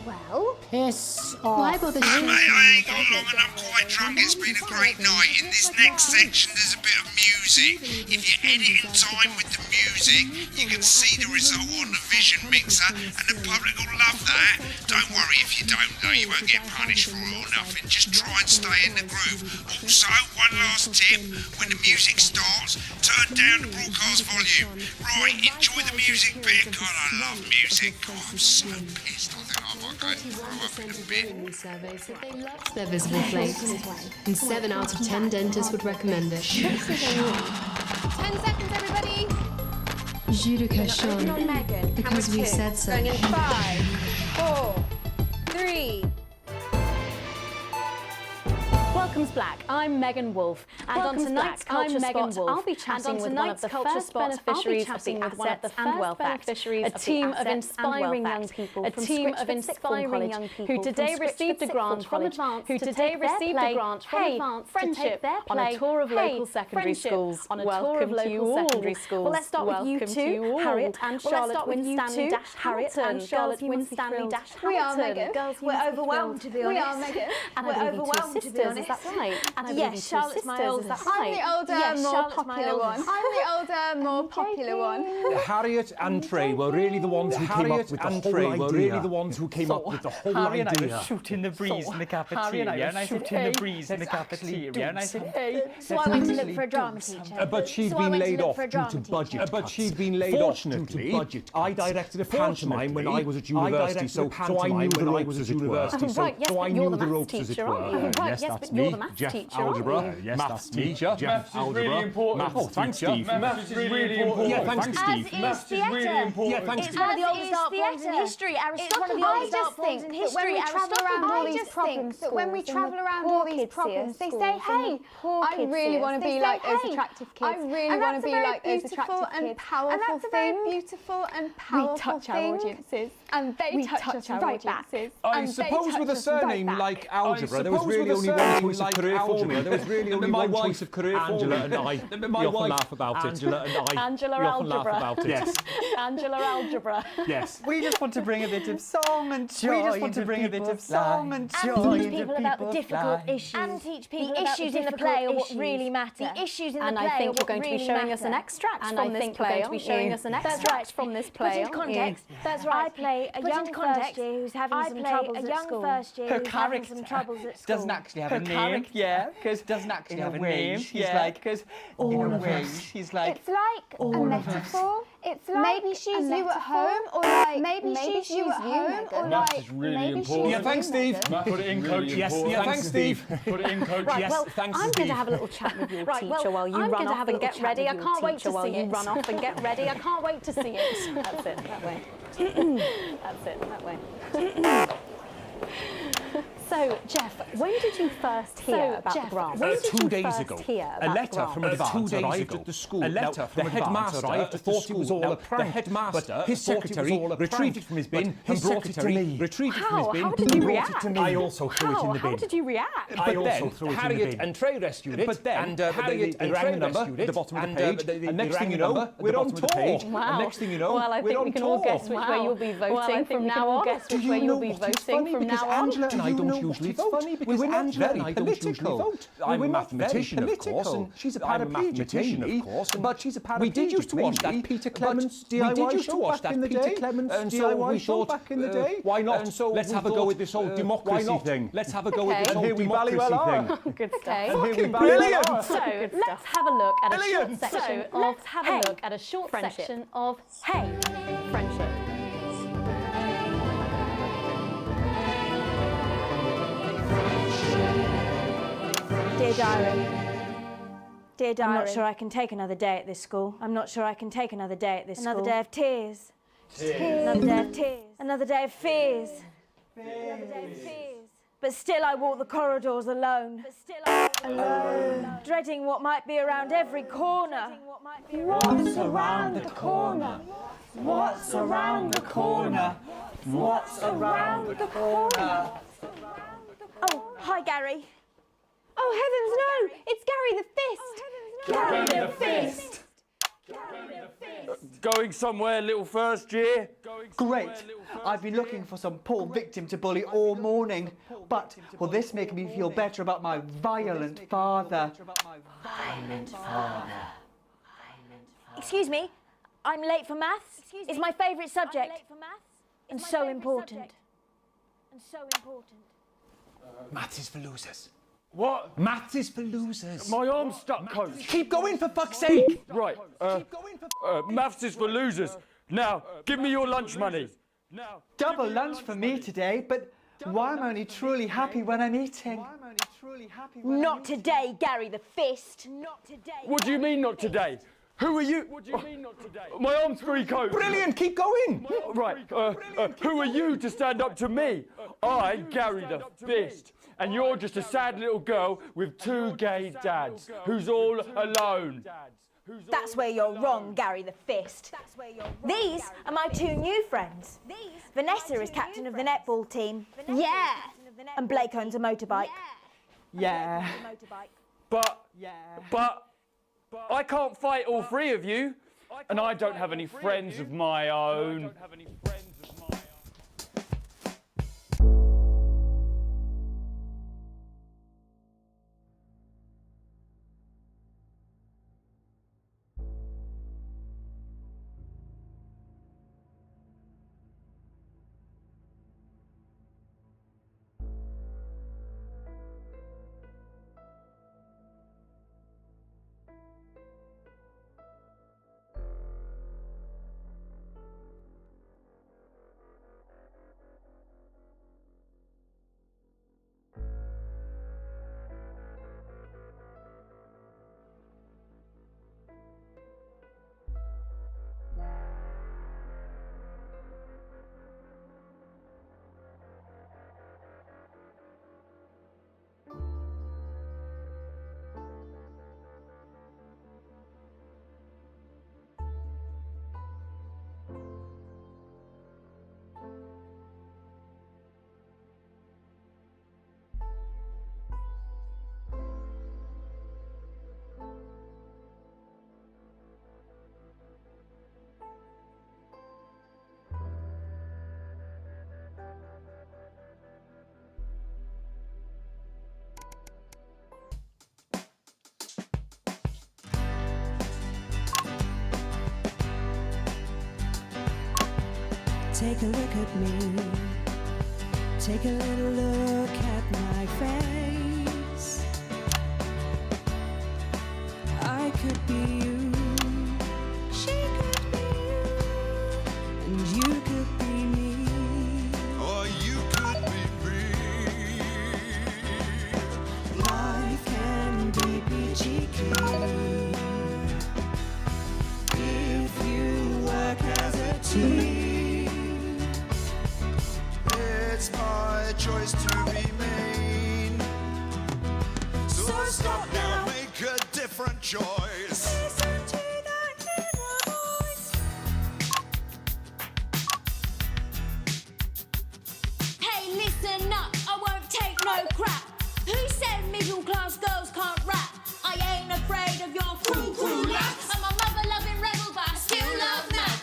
Well, piss off. Why bother you? Mate, I ain't got long and I'm quite drunk. It's been a great night. In this next section, there's a bit of music. If you edit in time with the music, you can see the result on the Vision Mixer, and the public will love that. Don't worry if you don't, though. You won't get punished for it or nothing. Just try and stay in the groove. Also, one last tip. When the music starts, turn down the broadcast volume. Right, enjoy the music bit. God, I love music. God, I'm so pissed. I think I might go and throw up in a bit. Surveys that they loved their visible plates, and 7 out of 10 dentists would recommend it. 10 seconds, everybody. Judica Sean, On Megan. because Camera we 2. said so. Going in 5, 4, 3. Welcome's Black. I'm Megan Wolfe, and on tonight's Culture Spot, I'll be chatting with one of the first beneficiaries of the Assets and Wealth Act, a team of inspiring young people, who today received a grant from Advance to take their play on a tour of local secondary schools. Welcome to you all. Well, let's start with you two, Harriet and Charlotte Winstanley-Hamilton. We are, Megan. We're overwhelmed, to be honest. We are, Megan. And we're overwhelmed, to be honest. Is that right? And yes, Charlotte's my older. I'm the older, more popular one. I'm the older, more popular one. Harriet and Trey were really the ones who came up with the whole idea. Harry and I were shooting the breeze in the cafeteria, and I said, hey. So I went to look for a drama teacher. But she'd been laid off due to budget cuts. Fortunately, I directed a pantomime when I was at university, so I knew the ropes as it were. So I knew the ropes as it were. Yes, that's me. Jeff Algebra. Yes, that's teacher. Jeff Algebra. Maths thanks, Steve. Maths is really important. Yeah, thanks, Steve. Maths is really important. Yeah, thanks, It's Steve. one of the oldest art forms in history. Aristotle I just think that when we travel around all these problem schools, they say, hey, I really want to be like those attractive kids. I really want to be like those attractive kids. And that's a very beautiful and powerful thing. We touch our audiences. And they touch our audiences. I suppose with a surname like Algebra, there was really only one choice of career for me. There was really only one choice of career for me. Angela and I. We often laugh about it. Angela and I. Angela we often Algebra. laugh about it. Yes. Angela Algebra. Yes. We just want to bring a bit of song and joy. We just want to bring a bit of song and joy. And teach people about the difficult issues. And teach people the about issues the in the play are what issues. really matter. The issues in the and play I think are you're what going to be really showing us an matter. extract And from I this think play. you're going to be showing us an extract from this Put play. into context. That's right. I play a young first year who's having some troubles at school. Her character doesn't actually have a name. Yeah, because doesn't actually have a name. She's like, because in a way, she's like. It's like a metaphor. It's like maybe she's you at home, or like maybe she's you at home, or like maybe she's Yeah, thanks, Steve. Put it in, coach. Yes, yeah, thanks, Steve. Put it in, coach. Right, Yes, well, thanks, I'm going Steve. to have a little chat with your teacher well, while you I'm run going to off have a and get chat ready. with I your can't wait to teacher while see you it. run off and get ready. I can't wait to see it. That's it, that way. That's it, that way. So, Jeff, when did you first hear about the grant? 2 days ago, a letter from Advance arrived at the school. A letter from the headmaster thought it was all a prank. The headmaster, his secretary, retrieved it from his bin and brought it to me. Retrieved it from his bin How did you and brought react? it to me. I also threw it in the bin. How did you react? I also threw it in the bin. Harriet and Trey rescued it. But then Harriet and Trey rescued it at the bottom of the page. And next thing you know, we're on tour. And next thing you know, well, I think we can all guess which way you'll be voting from now on. Do you know what is funny? now on. Angela and I don't usually vote. Funny because Angela and I don't usually vote. I'm a mathematician, of course, and she's a paraplegic, of course, but she's a paraplegic. We did used to watch that Peter Clements DIY show back in the day. And so we thought, back in the day, why not? And so let's have a go with this whole democracy thing. Let's have a go with this whole democracy thing. Good stuff. Brilliant. So let's have a look at a short section of let's have a look at a short section of Hey, friendship. Dear Diary. Dear Diary. I'm not sure I can take another day at this school. I'm not sure I can take another day at this school. Another day of tears. Another day of tears. Another day of fears. Another day of fears. But still I walk the corridors alone. Alone. Dreading what might be around every corner. What's around the corner? What's around the corner? What's around the corner? Oh, hi, Gary. Oh, heavens no! It's Gary the Fist! Gary the Fist! Going somewhere, little first year? Great. I've been looking for some poor victim to bully all morning, but will this make me feel better about my violent father? Violent father. Excuse me, I'm late for maths. It's my favourite subject. And so important. Maths is for losers. What? Maths is for losers. My arm's stuck, coach. Keep going, for fuck's sake. Right. Maths is for losers. Now, give me your lunch money. Double lunch for me today, but why am I only truly happy when I'm eating? Not today, Gary the Fist. Not today. What do you mean not today? Who are you? What do you mean not today? My arm's free, coach. Brilliant, keep going. Right. Who are you to stand up to me? I'm Gary the Fist. And you're just a sad little girl with two gay dads who's all alone. That's where you're wrong, Gary the Fist. These are my two new friends. Vanessa is captain of the netball team. Yeah. And Blake owns a motorbike. Yeah. But I can't fight all three of you. And I don't have any friends of my own. Take a look at me. Take a little look at my face. I could be you. She could be you. And you could be me. Or you could be me. Life can be peachy keen if you work as a team. It's my choice to be mean. So stop now, make a different choice. Listen to that inner voice. Hey, listen up, I won't take no crap. Who said middle class girls can't rap? I ain't afraid of your cool lads. I'm a mother-loving rebel, but I still love maths.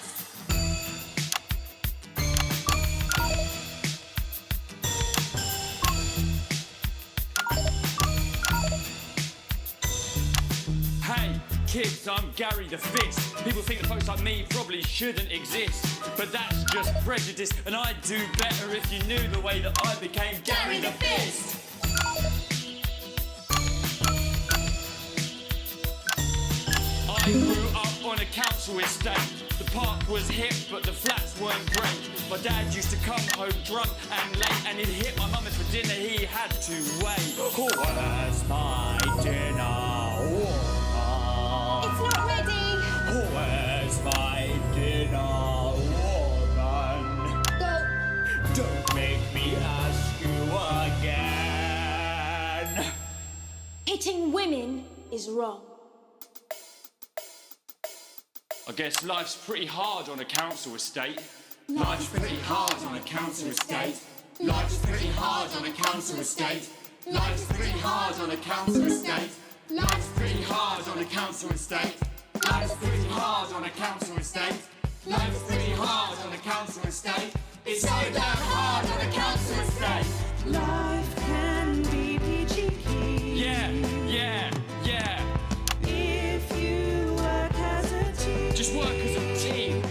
kids, I'm Gary the Fist. People think that folks like me probably shouldn't exist, but that's just prejudice, and I'd do better if you knew the way that I became Gary the Fist. I grew up on a council estate. The park was hip, but the flats weren't great. My dad used to come home drunk and late, and he'd hit my mum, and for dinner he had to wait. Where's my dinner, woman? It's not ready. Where's my dinner, woman? Go. Don't make me ask you again. Hitting women is wrong. I guess life's pretty hard on a council estate. Life's pretty hard on a council estate. Life's pretty hard on a council estate. Life's pretty hard on a council estate. Life's pretty hard on a council estate. Life's pretty hard on a council estate. Life's pretty hard on a council estate. It's so damn hard on a council estate. Life can be peachy keen. Yeah. If you work as a team. Just work as a team.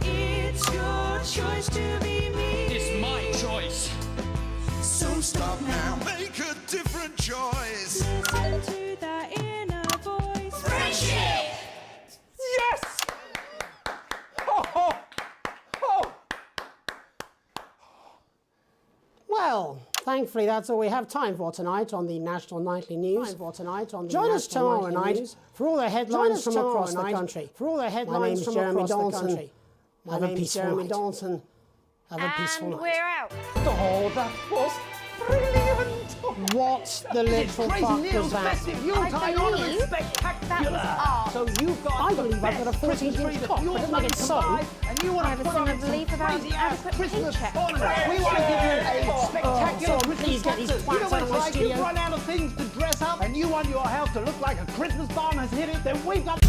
It's your choice to be me. It's my choice. So stop now, make a different choice. Listen to that inner voice. Friendship! Yes! Oh. Well, thankfully that's all we have time for tonight on the National Nightly News. Join us tomorrow night for all the headlines from across the country. My name's Jeremy Donaldson. Have a peaceful night. Have a peaceful night. We're out. Oh, that was brilliant! What the little fuck was that? So you've got I believe I've got a 14-inch cock, but don't make it so. And you want to put on belief about Christmas paycheck. We want to give you a spectacular so please get these You know twats what out of it's my like? studio. You've run out of things to dress up, and you want your house to look like a Christmas bomb has hit it. Then we've got.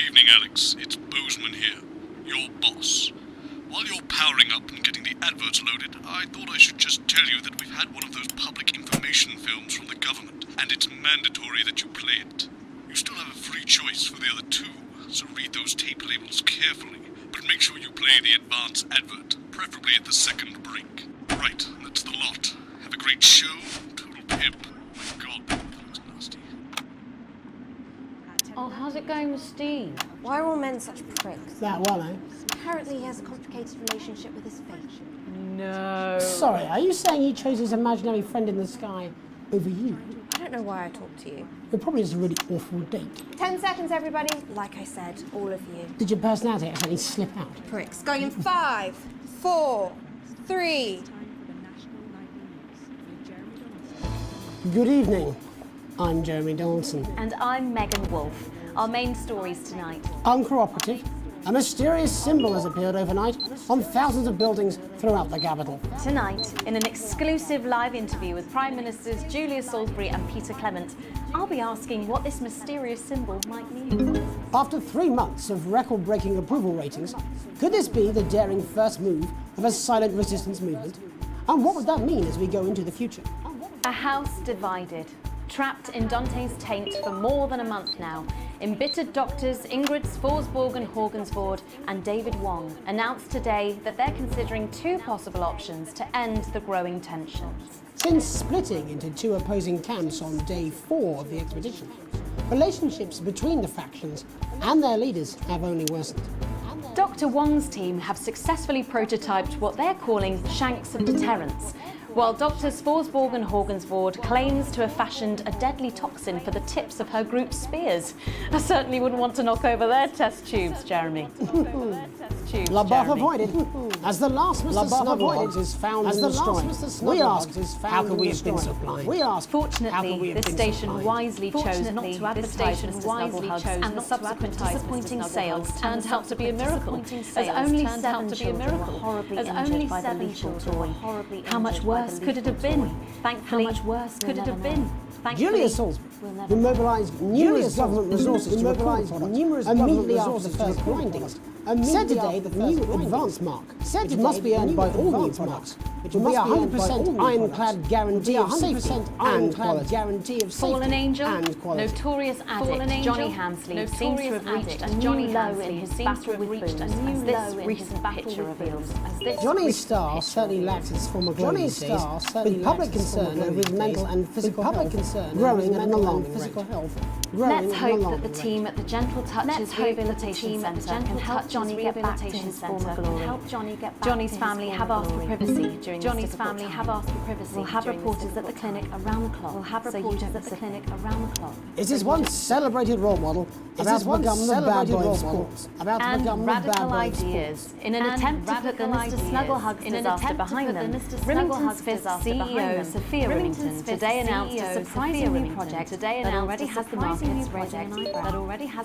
evening, Alex. It's Bozeman here, your boss. While you're powering up and getting the adverts loaded, I thought I should just tell you that we've had one of those public information films from the government, and it's mandatory that you play it. You still have a free choice for the other two, so read those tape labels carefully, but make sure you play the advance advert, preferably at the second break. Right, that's the lot. Have a great show. Total pimp. My God, that looks nasty. Oh, how's it going with Steve? Why are all men such pricks? That well, eh? Apparently he has a complicated relationship with his fate. No. Sorry, are you saying he chose his imaginary friend in the sky over you? I don't know why I talked to you. It probably is a really awful date. 10 seconds, everybody. Like I said, all of you. Did your personality actually slip out? Pricks. Going in 5, 4, 3. Good evening. I'm Jeremy Donaldson. And I'm Megan Wolfe. Our main stories tonight. Uncooperative. A mysterious symbol has appeared overnight on thousands of buildings throughout the capital. Tonight, in an exclusive live interview with Prime Ministers Julia Salisbury and Peter Clement, I'll be asking what this mysterious symbol might mean. After 3 months of record-breaking approval ratings, could this be the daring first move of a silent resistance movement? And what would that mean as we go into the future? A house divided. Trapped in Dante's taint for more than a month now, embittered doctors Ingrid Sforsborg Horgensvoord and David Wong announced today that they're considering 2 possible options to end the growing tensions. Since splitting into 2 opposing camps on day 4 of the expedition, relationships between the factions and their leaders have only worsened. Dr. Wong's team have successfully prototyped what they're calling shanks of deterrence, while Dr. Sforsborg Horgensvoord claims to have fashioned a deadly toxin for the tips of her group's spears. I certainly wouldn't want to knock over their test tubes, Jeremy. Laboff avoided. As the last Mr. Snugglehogs is found and destroyed, we ask, how could we have been so blind? We ask, fortunately, this station wisely chose not to advertise Mr. Snugglehugs, and the subsequent disappointing sales turned out to be a miracle, as only 7 children were horribly injured by the lethal toy. How much worse could it have been? Thankfully, how much worse could it have been? Julia Salisbury, who mobilised numerous government resources to record products immediately after the first grindings, said today that the new advance mark, which must be earned by all new products, which will be a 100% ironclad guarantee of safety and quality. Fallen Angel, notorious addict Johnny Hamsley seems to have reached a new low in his battle with booze, as this recent picture reveals. Johnny's star certainly lacks its former glory these days, with public concern over his mental and physical health growing at an alarming rate. Let's hope that the team at the Gentle Touches Rehabilitation Centre can help Johnny get back to his former glory. Johnny's family have asked for privacy during this difficult time. We'll have reporters at the clinic around the clock. Is this one celebrated role model about to become the bad boy of sports? And radical ideas. In an attempt to put the Mr. Snugglehugs disaster behind them, Remington's Fist CEO Sophia Remington today announced a surprising new project that already has the markets ready.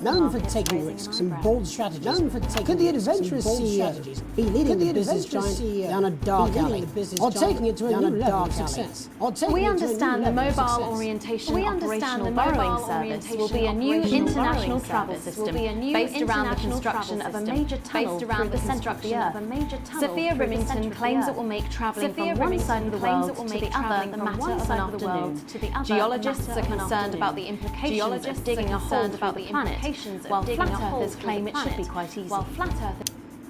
Known for taking risks and bold strategies, could the adventurous CEO be leading the business giant down a dark alley, or taking it to a new level of success? We understand the mobile orientation operational borrowing service will be a new international travel system based around the construction of a major tunnel through the centre of the Earth. Sophia Remington claims it will make travelling from one side of the world to the other the matter of an afternoon. Geologists are concerned about the implications of digging a hole through the planet, while flat earthers claim it should be quite easy.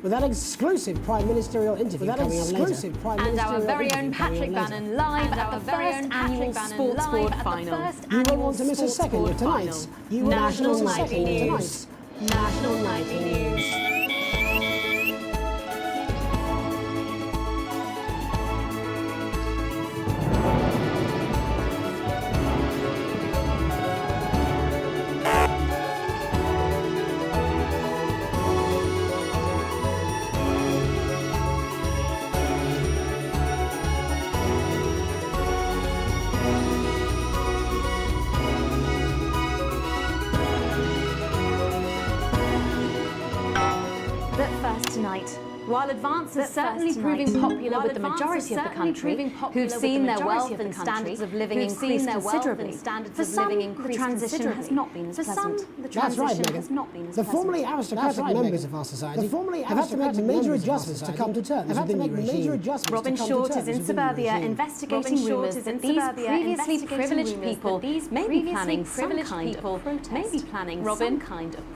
With that exclusive Prime Ministerial interview coming up later. And our very own Patrick Bannon live at the first annual Sports Board final. You won't want to miss a second of tonight's National Nightly News. National Nightly News. While Advance is certainly proving popular with the majority of the country, who've seen their wealth and standards of living increase considerably, for some, the transition has not been as pleasant. That's right, Megan. The formerly aristocratic members of our society have had to make major adjustments to come to terms with the new regime. Robin Short is in suburbia investigating rumours that these previously privileged people may be planning some kind of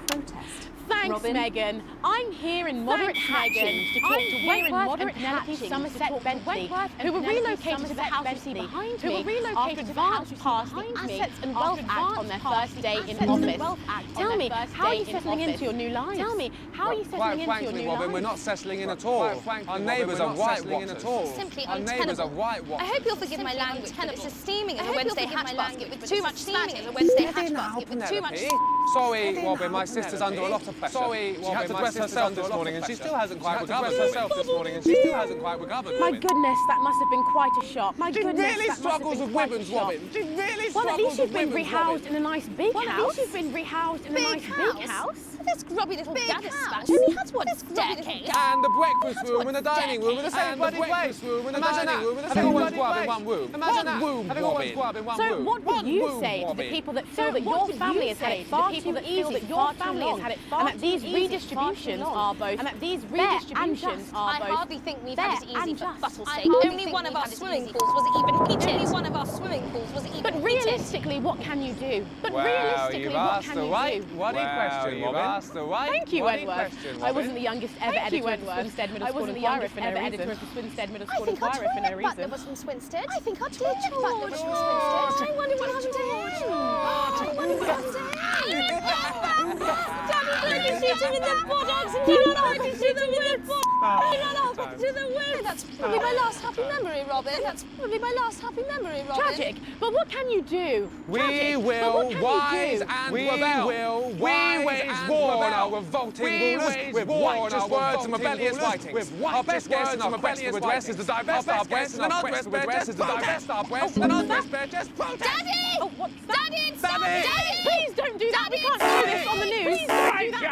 protest. Thanks, Megan. I'm here in Moderate Hatchings to talk to Wentworth and Penelope Somerset Bentley, who were relocated to the house you see behind me after Advance passed the Assets and Wealth Act on their first day in office. Tell me, how are you settling into your new lives? Tell me, how are you settling into your new lives? Robin, we're not settling in at all. Our neighbours are whitewashed. Simply Our neighbours are untenable. whitewashed. I hope you'll forgive my language, but it's as steaming as a Wednesday hatch basket with too much Spanish. A Wednesday hatch basket with too much. Sorry, Robin, my sister's under a lot of pressure. Sorry, Robin, she had to dress herself this morning and she still hasn't quite recovered. My goodness, that must have been quite a shock. My She goodness, really that must have struggles been with quite a women's, shock. Robin. She really Well, at least struggles you've with been women's, rehoused Robin. in a nice big Well, at house. least You've been rehoused in a nice big house. This grubby little daddy spat only has one staircase. And the breakfast room and the dining room in the same bloody place. Imagine that. Everyone's go up in one room. Imagine that. Everyone's go up in one So room. what would you say to the people that feel that your family has had it far too easy, that your family has had it far too easy, and that these redistributions are both I hardly think we've had it easy for fussle's sake. Only one of our swimming pools was even heated. Only one of our swimming pools was even But realistically, what can you do? But realistically, what can you do? Bloody question, Robin. Thank you, Wentworth. I wasn't the youngest ever editor of the Swinstead Middle School Inquirer for no reason. I think I told Butler was from Swinstead. I think I told Butler was from Swinstead. I wonder what happened to him. I wonder what happened to him. Daddy, look, he's shooting in the buttocks and you're not shooting in the buttocks. That's probably my last happy memory, Robin. That's probably my last happy memory, Robin. Tragic. But what can you do? We will rise and rebel. We wage war on our revolting rulers with righteous words and rebellious writings. Our best words and our quest for redress is to divest our breasts, and our quest for redress is to divest our breasts, and our quest for redress protest. Daddy! Oh, what's that? Daddy! Stop! Daddy! Please don't do that. We can't do this on the news. Please don't do that.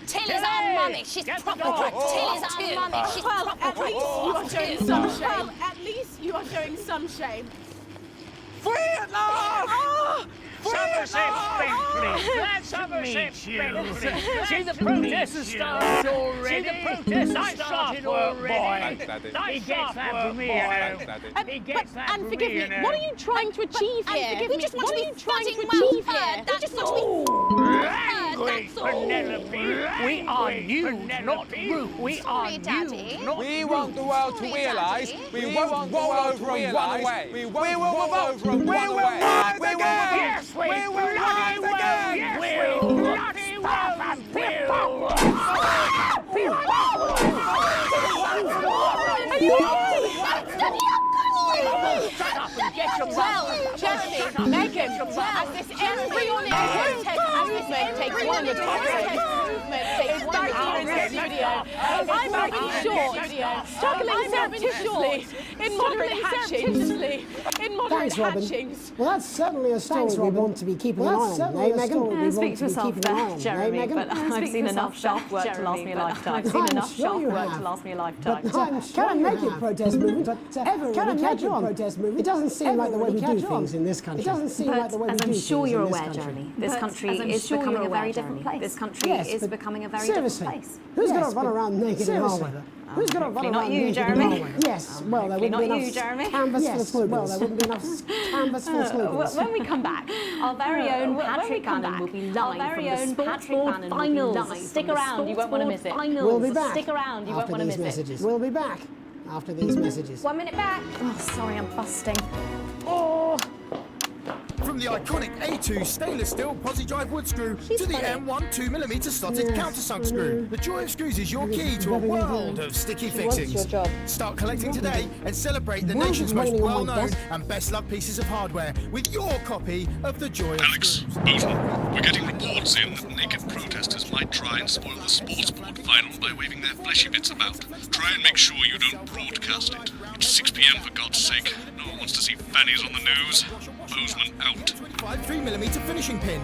Tilly's our mummy. She's proper good. Tilly's our mummy. She's Well, proper at good. least you are showing some shame. Well, at least you are showing some shame. Free at last! Somerset Bentley, glad to meet you. See the protest started already. Nice started already. He gets that from me, you know. He gets that from me, forgive me, you know. what are you trying to achieve here? We just want What to are you be trying to fucking achieve well here? heard. That's all. Language, Penelope. We are you, not Ruth. We are you, not We want the world to realise we won't roll over and run away. We won't roll over and run away. We will rise again. we will rise again. Yes, we will. Bloody will. Well, Jeremy, Megan, as this embryonic protest movement takes one in the studio, I'm making sure, struggling surreptitiously in moderate hatchings. Thanks, Robin. Well, that's certainly a story we want to be keeping an eye on, eh, Megan? Speak to yourself there, Jeremy, but I've seen enough sharp work to last me a lifetime. I've seen enough sharp work to last me a lifetime. But can I make it protest movement ever really catch on? It doesn't seem like the way we do things in this country. It doesn't seem like the way we do things in this country. As I'm sure you're aware, Jeremy, this country is becoming a very different place. This country is becoming a very different place. Who's going to run around naked in our weather? Who's going to run around naked in our weather? Yes, well, there wouldn't be enough canvas for the slogans. Well, there wouldn't be enough canvas for the slogans. When we come back, our very own Patrick Bannon will be live from the Sports Ball Finals. Stick around, you won't want to miss it. We'll be back. Stick around, you won't want to miss it. We'll be back after these messages. 1 minute back. Oh, sorry, I'm busting. From the iconic A2 stainless steel posi drive wood screw to the M1 2mm slotted countersunk screw, the joy of screws is your key to a world of sticky fixings. Start collecting today and celebrate the nation's most well-known and best-loved pieces of hardware with your copy of the joy of Alex, Bozeman, we're getting reports in that naked protesters might try and spoil the sports board final by waving their fleshy bits about. Try and make sure you don't broadcast it. It's 6 p.m. for God's sake. No one wants to see fannies on the news. Bozeman out. 25 3mm finishing pin,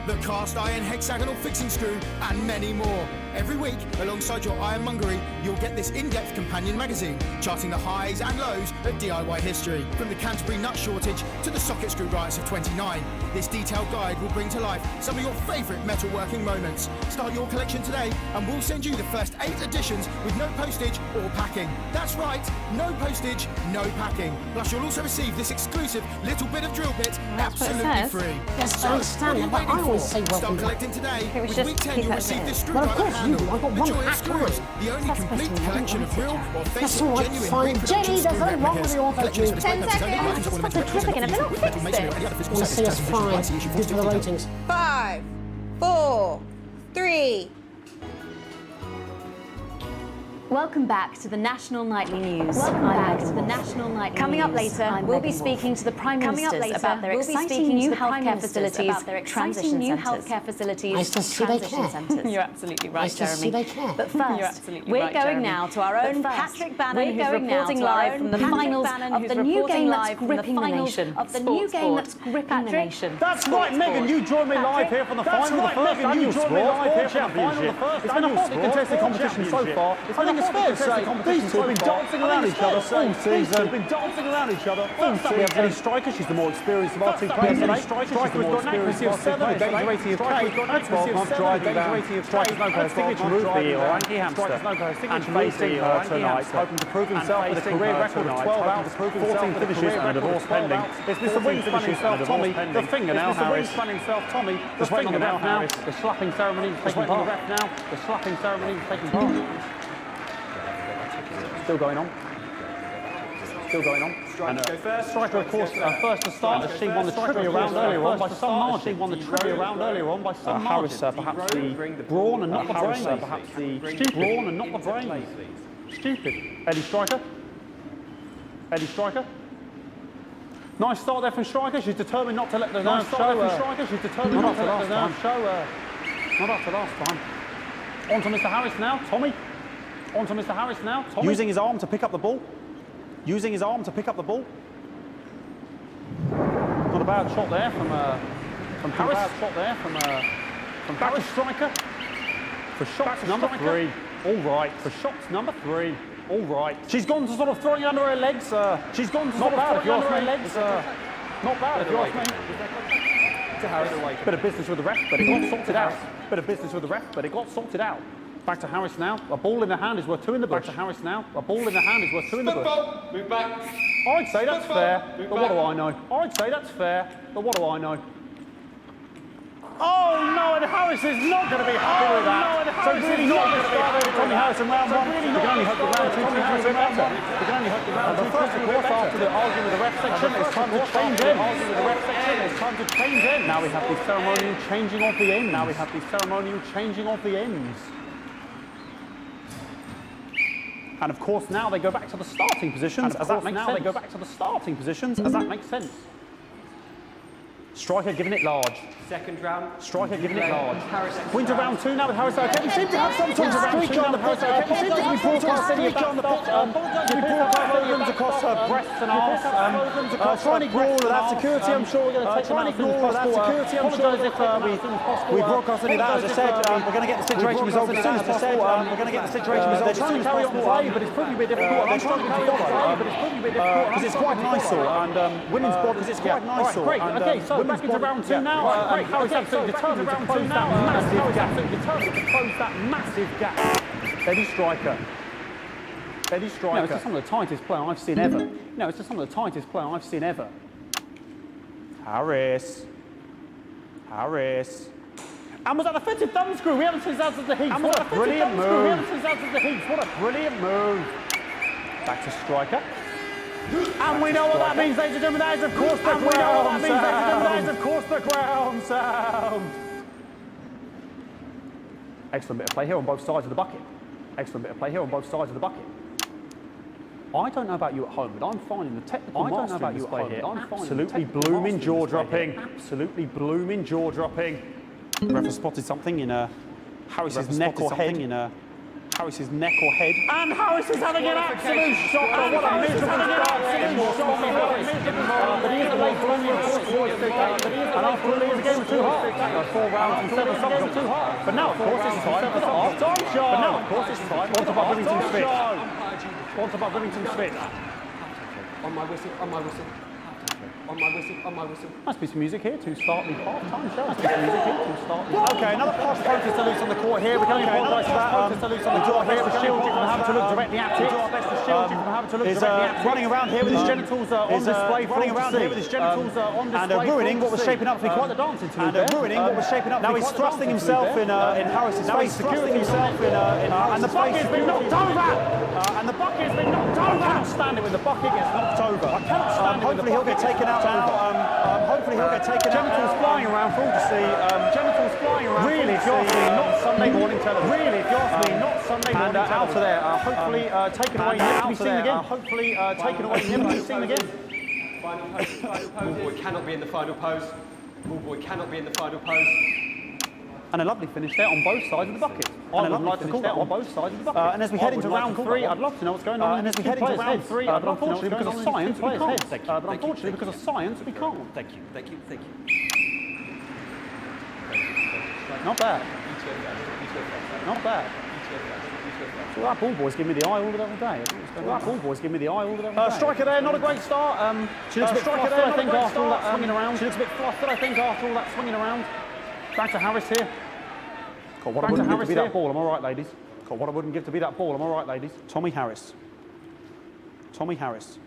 the cast iron hexagonal fixing screw, and many more. Every week, alongside your ironmongery, you'll get this in-depth companion magazine, charting the highs and lows of DIY history, from the Canterbury nut shortage to the socket screw riots of '29. This detailed guide will bring to life some of your favourite metalworking moments. Start your collection today, and we'll send you the first 8 editions with no postage or packing. That's right, no postage, no packing. Plus, you'll also receive this exclusive little bit of drill bit absolutely free. Yes, So, I what are understand you that, but waiting I always for? say welcome Start back. collecting today. It was With just week 10, keep you'll that receive there. this Well, of screwdriver course you handle. do. I've got The one joy of hat screws, on. the only complete collection of real, authentic, That's all right, genuine fine. reproduction Jenny, there's screw nothing wrong with replicas. the auto Collections tune. of 10 bespoke seconds. designs, Just ornamental put the clip in, designs, a bit of ornamental fix designs, this. any other We'll see us specific fine. designs issued Good for the from ratings. 5, 4, 3. Welcome back to the National Nightly News. Coming up later, we'll be speaking to the Prime Ministers about their exciting new healthcare facilities, Nice to see they care. You're absolutely right, Nice to Jeremy. see they care. But first, we're going now to our own Patrick Bannon, who's reporting live from the finals of the new game that's gripping the nation. That's right, Megan, you joined me live here from the final of the first annual Sport Championship. It's been a hotly contested competition so far. I think it's fair to say these two have been dancing around each other all season. We have Ellie Striker, she's the more experienced of our two players today. Striker's got an accuracy of 7, a danger rating of 8, and 12-month driving down. Striker's known for her signature move, the Orangi Hamster, and facing her tonight, hoping to prove himself with a career record of 12 outs, 14 finishes and a divorce pending. It's Mr. Wingspan himself, Tommy, the fingernail Harris. Mr. Wingspan himself, Tommy, the fingernail Harris. The slapping ceremony is taking part. The slapping ceremony is taking part. Still going on. And Striker, of course, first to start. She won the trivia round earlier on by some margin. Harris, perhaps the brawn and not the brain. Stupid. Eddie Striker. Nice start there from Striker. She's determined not to let the nerves show. Not after last time. On to Mr. Harris now. Tommy. Using his arm to pick up the ball. Not a bad shot there from Harris. From Harris. Striker. For shots number 3. All right. All right. She's gone to sort of throwing it under her legs. Not bad if you ask me. Bit of business with the ref, but it got sorted out. Back to Harris now. A ball in the hand is worth 2 in the bush. Move back. I'd say that's fair, but what do I know? Oh no, and Harris is not going to be happy with that. So really not going to be happy with Tommy Harris in round 1. We can only hope the round 2 Tommy Harris is better. But first, of course, after the argument with the ref section, it's time to change ends. Now we have the ceremonial changing of the ends. And of course, now they go back to the starting positions, as that makes sense. Striker giving it large. Second round. Winter round 2 now with Harris. Okay, we seem to have some sort of streak on the pitch. We seem to be broadcasting programs across her breasts and arms. Trying to ignore all of that security. I'm sure we're going to take them out as soon as possible. We broadcast any of that. As I said, we're going to get the situation resolved as soon as possible. They're trying to carry on the play, but it's proving a bit difficult. They're struggling to follow because it's quite nice, and women's bodies. It's quite nice. Great. Okay, so back into round 2 now. Harris absolutely determined to close that massive gap. Eddie Striker. It's just some of the tightest play I've seen ever. Harris. And was that offensive thumb screw? We haven't seen that since the heat. What a brilliant move. Back to Striker. And we know what that means, ladies and gentlemen. That is, of course, the ground sound. Excellent bit of play here on both sides of the bucket. I don't know about you at home, but I'm finding the technical mastering display here absolutely blooming jaw-dropping. The ref has spotted something in Harris's neck or head. Harris's neck or head. And Harris is having an absolute shocker. What a miserable start. But he is a late bloomer, of course. And after all, he is a game of 2 halves. 4 rounds and 7 seconds. But now, of course, it's time for the half-time show. But now, of course, it's time for the half-time show. Sponsored by Remington Spit. On my whistle, on my whistle. On my whistle, on my whistle. Must be some music here to start the half-time show. Must be some music here to start the... Okay, another posh protest to loose on the court here. We can only apologise for that. Protest to loose on the court here. We shield you from having to look directly at it. Do our best to shield you from having to look directly at it. Running around here with his genitals on display. Running around here with his genitals on display. And ruining what was shaping up to be quite the dancing to and ruining what was shaping up to be quite the dancing. Now he's thrusting himself in Harris's face. Now he's thrusting himself in and the bucket's been knocked over. And the bucket's been knocked over. I cannot stand it when the bucket gets knocked over. I cannot stand it. Hopefully he'll get taken out now. Hopefully he'll get taken out. Genitals flying around for all to see. Genitals flying around. Really, if you ask me, not Sunday morning television. Really, if you ask me, not Sunday morning television. And out of there, hopefully taken away, never to be seen again. Hopefully taken away, never to be seen again. Ballboy cannot be in the final pose. Ballboy cannot be in the final pose. And a lovely finish there on both sides of the bucket. I would like to call that on both sides of the bucket. And as we head into round 3, I'd love to know what's going on. And as we head into round 3, but unfortunately because of science, we can't. But unfortunately because of science, we can't. Thank you, thank you, thank you. Not bad. Not bad. So that ball boy's giving me the eye all day. That ball boy's giving me the eye all day. Striker there, not a great start. She looks a bit flustered, I think, after all that swinging around. She looks a bit flustered, I think, after all that swinging around. Back to Harris here. God, what I wouldn't give to be that ball, am I right, ladies? God, what I wouldn't give to be that ball, am I right, ladies? Tommy Harris. Tommy Harris.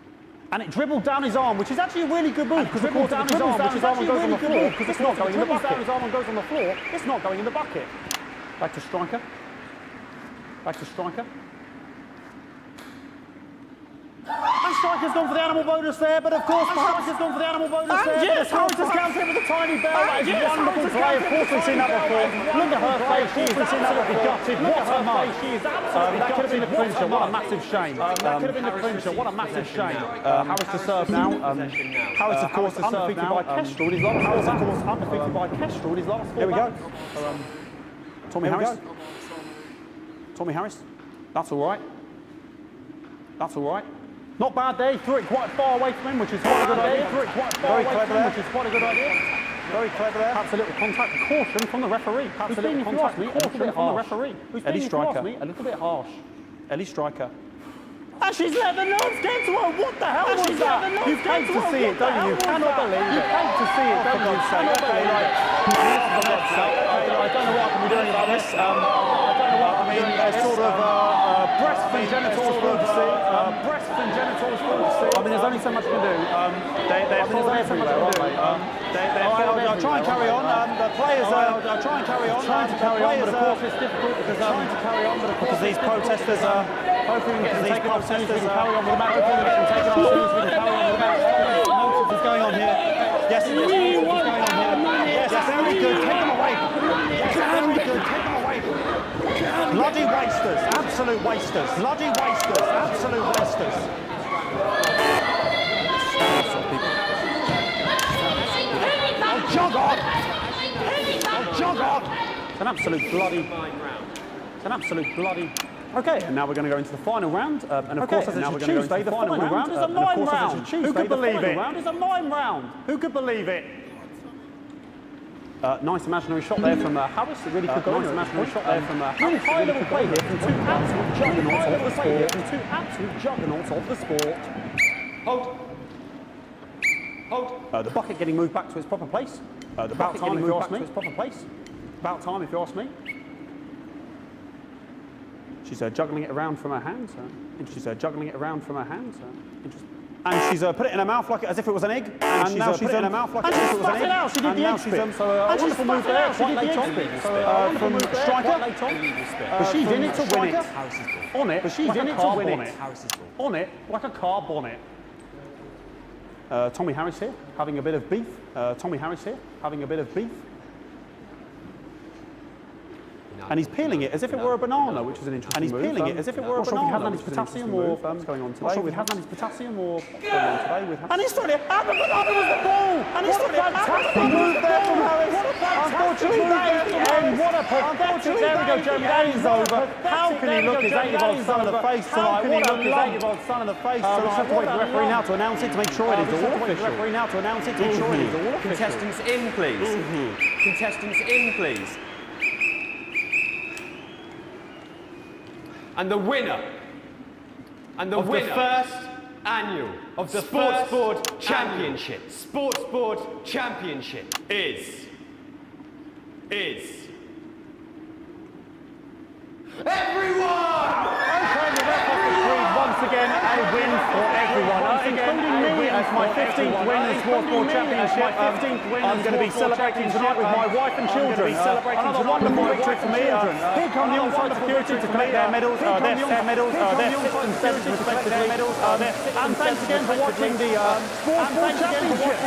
And it dribbled down his arm, which is actually a really good move. Because dribbled down his arm, which is actually a really good move. Because it's not going in the bucket. Down his arm and goes on the floor. It's not going in the bucket. Back to striker. Back to striker. And striker's gone for the animal bonus there, but of course striker's gone for the animal bonus there. Yes, Harris has counted with a tiny bell. That is wonderful play. Of course we've seen that before. Look at her face. She is absolutely gutted. Look at her face. She is absolutely gutted. That could have been the clincher. What a massive shame. That could have been the clincher. What a massive shame. Harris to serve now. Harris, of course, undefeated by Kestrel in his last. Harris, of course, undefeated by Kestrel in his last 4 Here we go. Tommy Harris. Tommy Harris. That's all right. That's all right. Not bad there, he threw it quite far away from him, which is quite a good idea. Threw it quite far away from him, which is quite a good idea. Very clever there. Perhaps a little contact caution from the referee. Perhaps a little contact caution from the referee. Ellie Striker. A little bit harsh. Ellie Striker. And she's let the nerves get to her. What the hell was that? You hate to see it, don't you? You cannot believe it. You hate to see it, don't you? Cannot believe it. I don't know what I can be doing about this. I don't know what I mean. Sort of breasts and genitals for to see. Breasts and genitals for to see. I mean, there's only so much you can do. They're full everywhere, aren't they? I'll try and carry on. The players I'll try and carry on. Trying to carry on, but of course it's difficult because trying to carry on, but of course these protesters are hoping we can take off as soon as we can carry on with the match. Hoping we can take off as soon as we can carry on with the match. Nonsense is going on here. Yes, nonsense is going on here. Yes, very good. Take them away. Yes, very good. Take them away. Bloody wasters. Absolute wasters. Bloody wasters. Absolute wasters. Oh, jog on! Oh, jog on! It's an absolute bloody... It's an absolute bloody... Okay, and now we're going to go into the final round, and of course, as it's a Tuesday, the final round is a mime round. Who could believe it? Round is a mime round. Who could believe it? Nice imaginary shot there from Harris. It really could go. Nice imaginary shot there from really high level play here from two absolute juggernauts of the sport. From two absolute juggernauts of the sport. Hold. Hold. The bucket getting moved back to its proper place. The bucket getting moved back to its proper place. About time, if you ask me. She's juggling it around from her hands. She's juggling it around from her hands. Interesting. And she's put it in her mouth like as if it was an egg. And now she's put it in her mouth like as if it was an egg. Out. She did the egg spit. So a wonderful move there. Quite late on. From striker. But she's in it to win it. On it. But she's in it to win it. On it like a car bonnet. Tommy Harris here, having a bit of beef. Tommy Harris here, having a bit of beef. And he's peeling it as if it were a banana, which is an interesting move. And he's peeling it as if it were a banana. Not sure if we have any potassium or what's going on today. Not sure we have any potassium or what's going on today. And he's trying to... And the banana was the ball! And he's trying to... Fantastic move there from Harris. Unfortunately, that is the end. what a pathetic... There we go, Jeremy, that is over. How can he look his 8-year-old son in the face tonight? How can he look his 8-year-old son in the face tonight? We just have to wait for the referee now to announce it to make sure it is all official. Referee now to announce it to make sure it is all official. Contestants in, please. Contestants in, please. And the winner of the first annual of the Sports Board Championship is everyone! Okay, the ref has decreed once again a win for everyone, including me as my 15th win in the Sports Board Championship. I'm going to be celebrating tonight with my wife and children. Another wonderful victory for me. Here come the on-site security to collect their medals, their 6th and 7th respectively. And thanks again for watching the Sports Board Championship.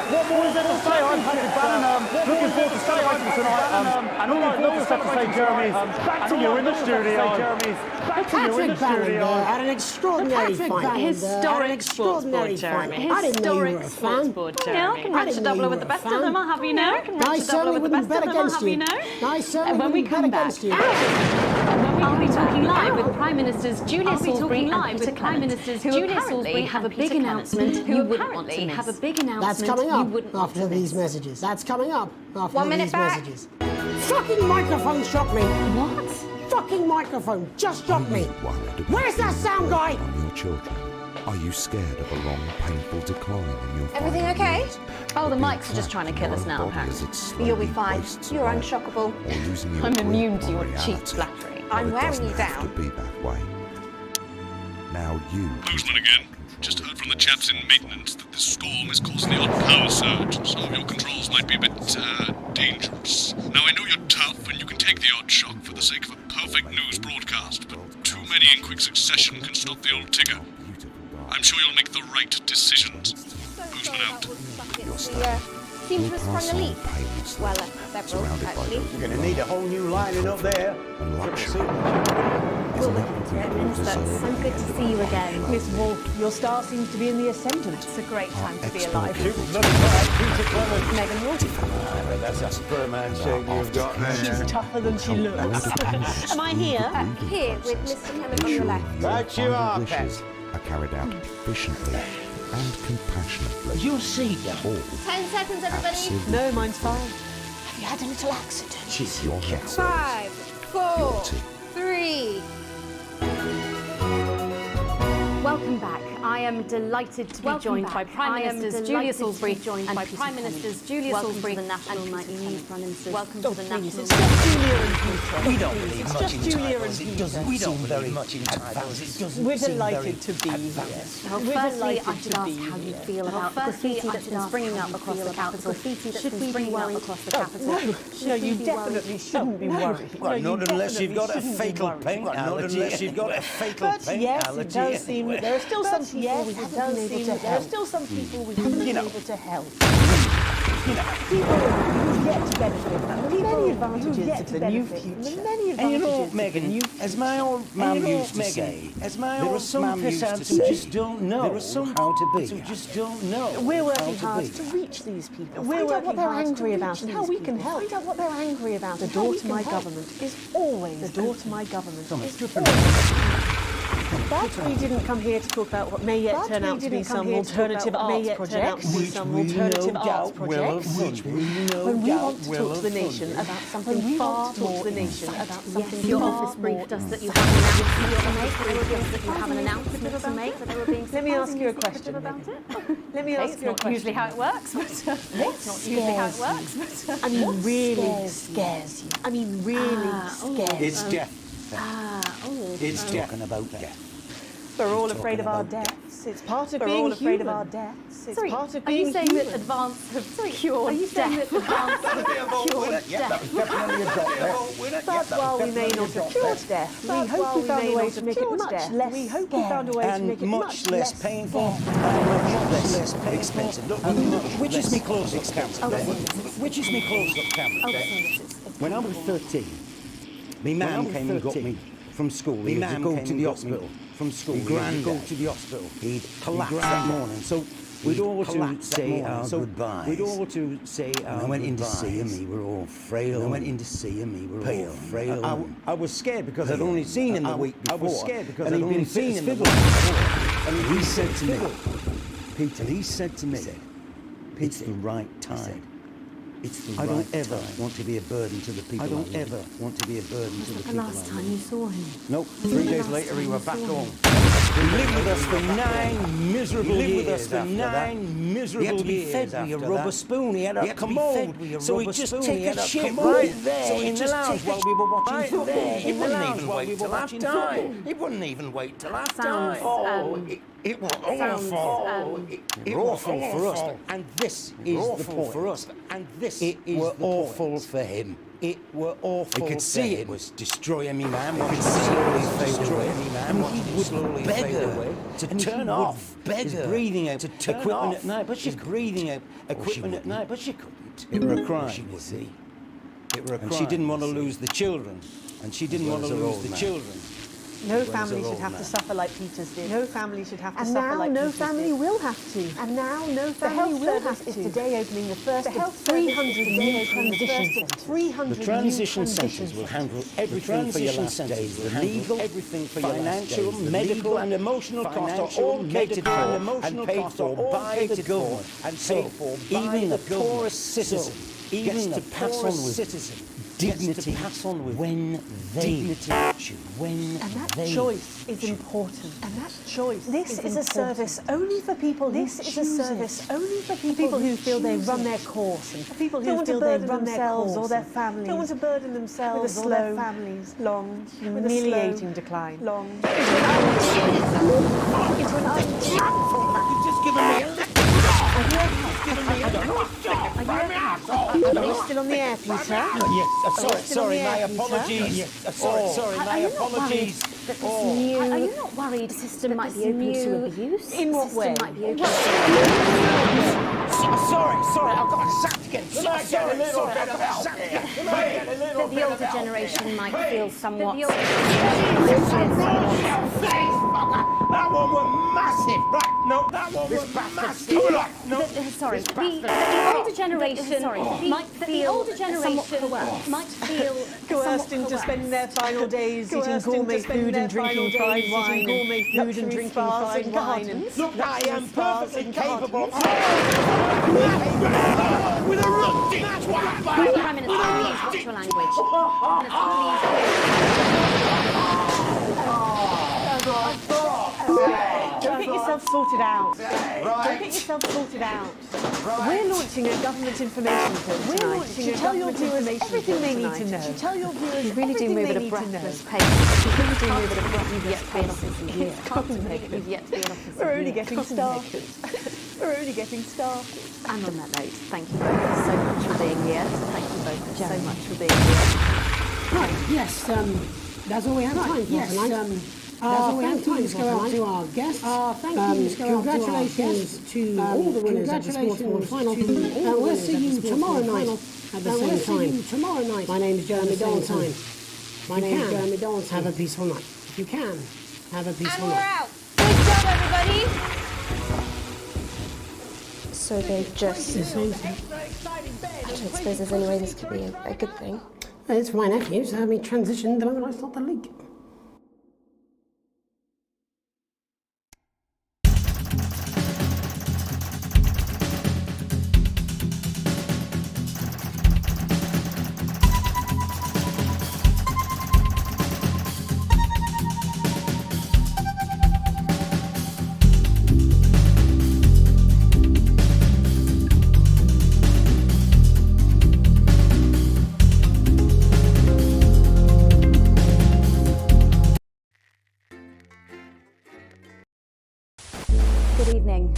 What more is there to say? I'm Patrick Bannon. Looking forward to celebrating tonight. And all I've got to say, Jeremy, is back to you in the studio. Patrick Bannon had an extraordinary final. Historic sports board, Jeremy. I didn't know you were a fan. Yeah, I can match a doubler with the best of them, I'll have you know. I can match a doubler with the best of them, I'll have you know. I certainly wouldn't bet against you. I'll be talking live with Prime Ministers Julia Salisbury and Peter Clement, who apparently have a big announcement you wouldn't want to miss. That's coming up after these messages. That's coming up after these messages. Fucking microphone shot me. What? Fucking microphone just shot me. Where's that sound guy? On your children. Are you scared of a long, painful decline in your Everything okay? Oh, the mics are just trying to kill us now, apparently. You'll be fine. You're unshockable. I'm immune to your cheap flattery. I'm wearing you down. To be that way. Now you. Boozman again. Just heard from the chaps in maintenance that this storm is causing the odd power surge. Some of your controls might be a bit, dangerous. Now, I know you're tough and you can take the odd shock for the sake of a perfect news broadcast, but too many in quick succession can stop the old tigger. I'm sure you'll make the right decisions. Boozman out. Seem to have sprung a leak. Well, several, actually. You're going to need a whole new lining up there. And luxury. We'll look into it, Minister. So good to see you again. Miss Wolf, your star seems to be in the ascendant. It's a great time to be alive. Megan Wolf. That's a sperm handshake you've got there. She's tougher than she looks. Am I here? Here with Mr. Clement on your left. Right you are, Pet. Are carried out efficiently and compassionately. Your seat. 10 seconds, everybody. No, mine's fine. Have you had a little accident? Keep your head. 5, 4, 3. Welcome back. I am delighted to be joined by Prime Ministers Julia Salisbury and Prime Ministers Julia Salisbury and National Nightly News Prime Ministers. Welcome to the National. It's just Julia and Peter. We don't believe It's much just in Julia titles. and It doesn't Peter. seem very much in titles. It doesn't We're seem very delighted to be here. Well, We're firstly, delighted I should to ask be how you here. feel about the graffiti that's been springing up across the capital. Should we be worried across the capital? No, you definitely shouldn't be worried. Well, No, not you unless you've got a definitely shouldn't be fatal worried. paint allergy. Not unless you've got a fatal But paint yes, allergy. it does seem that there are still some people we haven't been able to help. There are still some people we haven't been able to help. People who get to benefit from the many advantages of the new future. And you know, Megan, as my old mum used to say, there are some persons who just don't know how to be. Who just don't know. We're working how hard to reach these people. Find out what they're angry about and how we can help. Find out what they're angry about. The door to my government is always the door to my government. But we didn't come here to talk about what may yet turn out to be some alternative arts projects. When we want to talk to the nation about something far more important. Your office briefed us that you have an announcement to make. That you have an announcement to make. Let me ask you a question. Let me ask you a question. It's not usually how it works, but it's not usually how it works. But I mean, really scares you. I mean, really scares you. It's death. It's talking about death. We're all afraid of our deaths. It's part of being afraid of our deaths. It's part of being human. Are you saying that advance have cured death? But while we may not have cured death, we hope we found a way to make it much less. We hope we found a way to make it much less painful and much less expensive. Which is me close-up camera? Which is me close-up camera? When I was 13, my mum came and got me from school. He had to go to the hospital. From school, he had to go to the hospital. He'd collapsed that morning. So We'd all to say our goodbyes. We'd all to say our I went in to goodbyes. see him, we were all frail. I went in to see him, we were pale, all frail. I was scared because I'd only seen him the week before. I was scared because and I'd he'd only been seen fit him as the fiddle week before. And He said to me, Peter, he said to me, it's the right time. It's the I right don't ever time. want to be a burden to the people. I don't love. ever want to be a burden to the The people last I time love. you saw him. Nope. Was 3 it the days last later, time he you were back saw home. him? He lived with us for 9 miserable years. He lived with us for after 9 that. miserable He had to be years fed with a after rubber that. spoon. He had He a had to be commode. fed with a So he'd rubber just spoon. take He a had a shit commode. right there So he'd in the just lounge take a while we were watching right football. there He in the wouldn't lounge even while wait we till were half watching time. football. He wouldn't even wait till half Sounds, time. It was awful. It was awful for us. And this is the point. For us. And this it is were awful for him. It were awful. You could see it was destroying me, man. You could slowly fade away. And he would slowly fade away to turn off his breathing to equipment at night. But she breathing equipment at night. But she couldn't. It were a crime. She would see. It were a crime. And she didn't want to lose the children. And she didn't want to lose the children. No family should have to suffer like Peter's did. No family should have to suffer now like no Peter's family did. will have to. And now no family will have to. is today opening the first The of health 300 service new is today opening the transition first of centres. 300 The transition new centres will handle everything for your last days. The legal, everything for financial, your last days. medical, and emotional costs are all catered for and paid for by the government and paid for by even the poorest citizen. Even the poorest citizen. Dignity pass on with when they when And that they choice is important. And that choice This is a service only for people who This is a service only for people who feel they choose run it. their course and people Don't who want to feel they burden run their themselves course or their and families don't want to burden with themselves a or their slow, families long, humiliating decline. long. You've just given me a Are you still on the air, Peter? Yes, sorry, my apologies. Sorry, my apologies. Are you not worried the system might be open to abuse? In what way? Might be open Sorry, I've got a sack again. that the older generation might feel somewhat. That one was massive. Right, no, that one was massive. No, Sorry, the older generation might feel Coerced into spending their final days eating gourmet food and drinking fine wine, gourmet food and drinking fine wine. Look, I am perfectly capable of with a rusty Prime Minister, please watch your language. Don't get yourself sorted out. Don't get yourself sorted out. We're launching a government information film tonight. We're launching to tell your viewers everything they need to know. To tell your viewers You really do everything move they at a need to know. breathless pace. You really do move at a breathless pace. Can't make it. You've yet to be in office. We're only getting started. We're only getting started. And on that note, thank you both so much for being here. Thank you both so much for being here. Right, yes, that's all we have time for tonight. Thank you to go out to our guests. Congratulations to all the winners of the Sports Board final. We'll see you tomorrow night at the same time. My name is Jeremy Dolantine. Have a peaceful night. If you can, have a peaceful And we're night. out. Good job, everybody. So they just. The same I don't suppose there's any way this could be a good thing. It's my nephew, so we transitioned the moment I start the league. Good evening.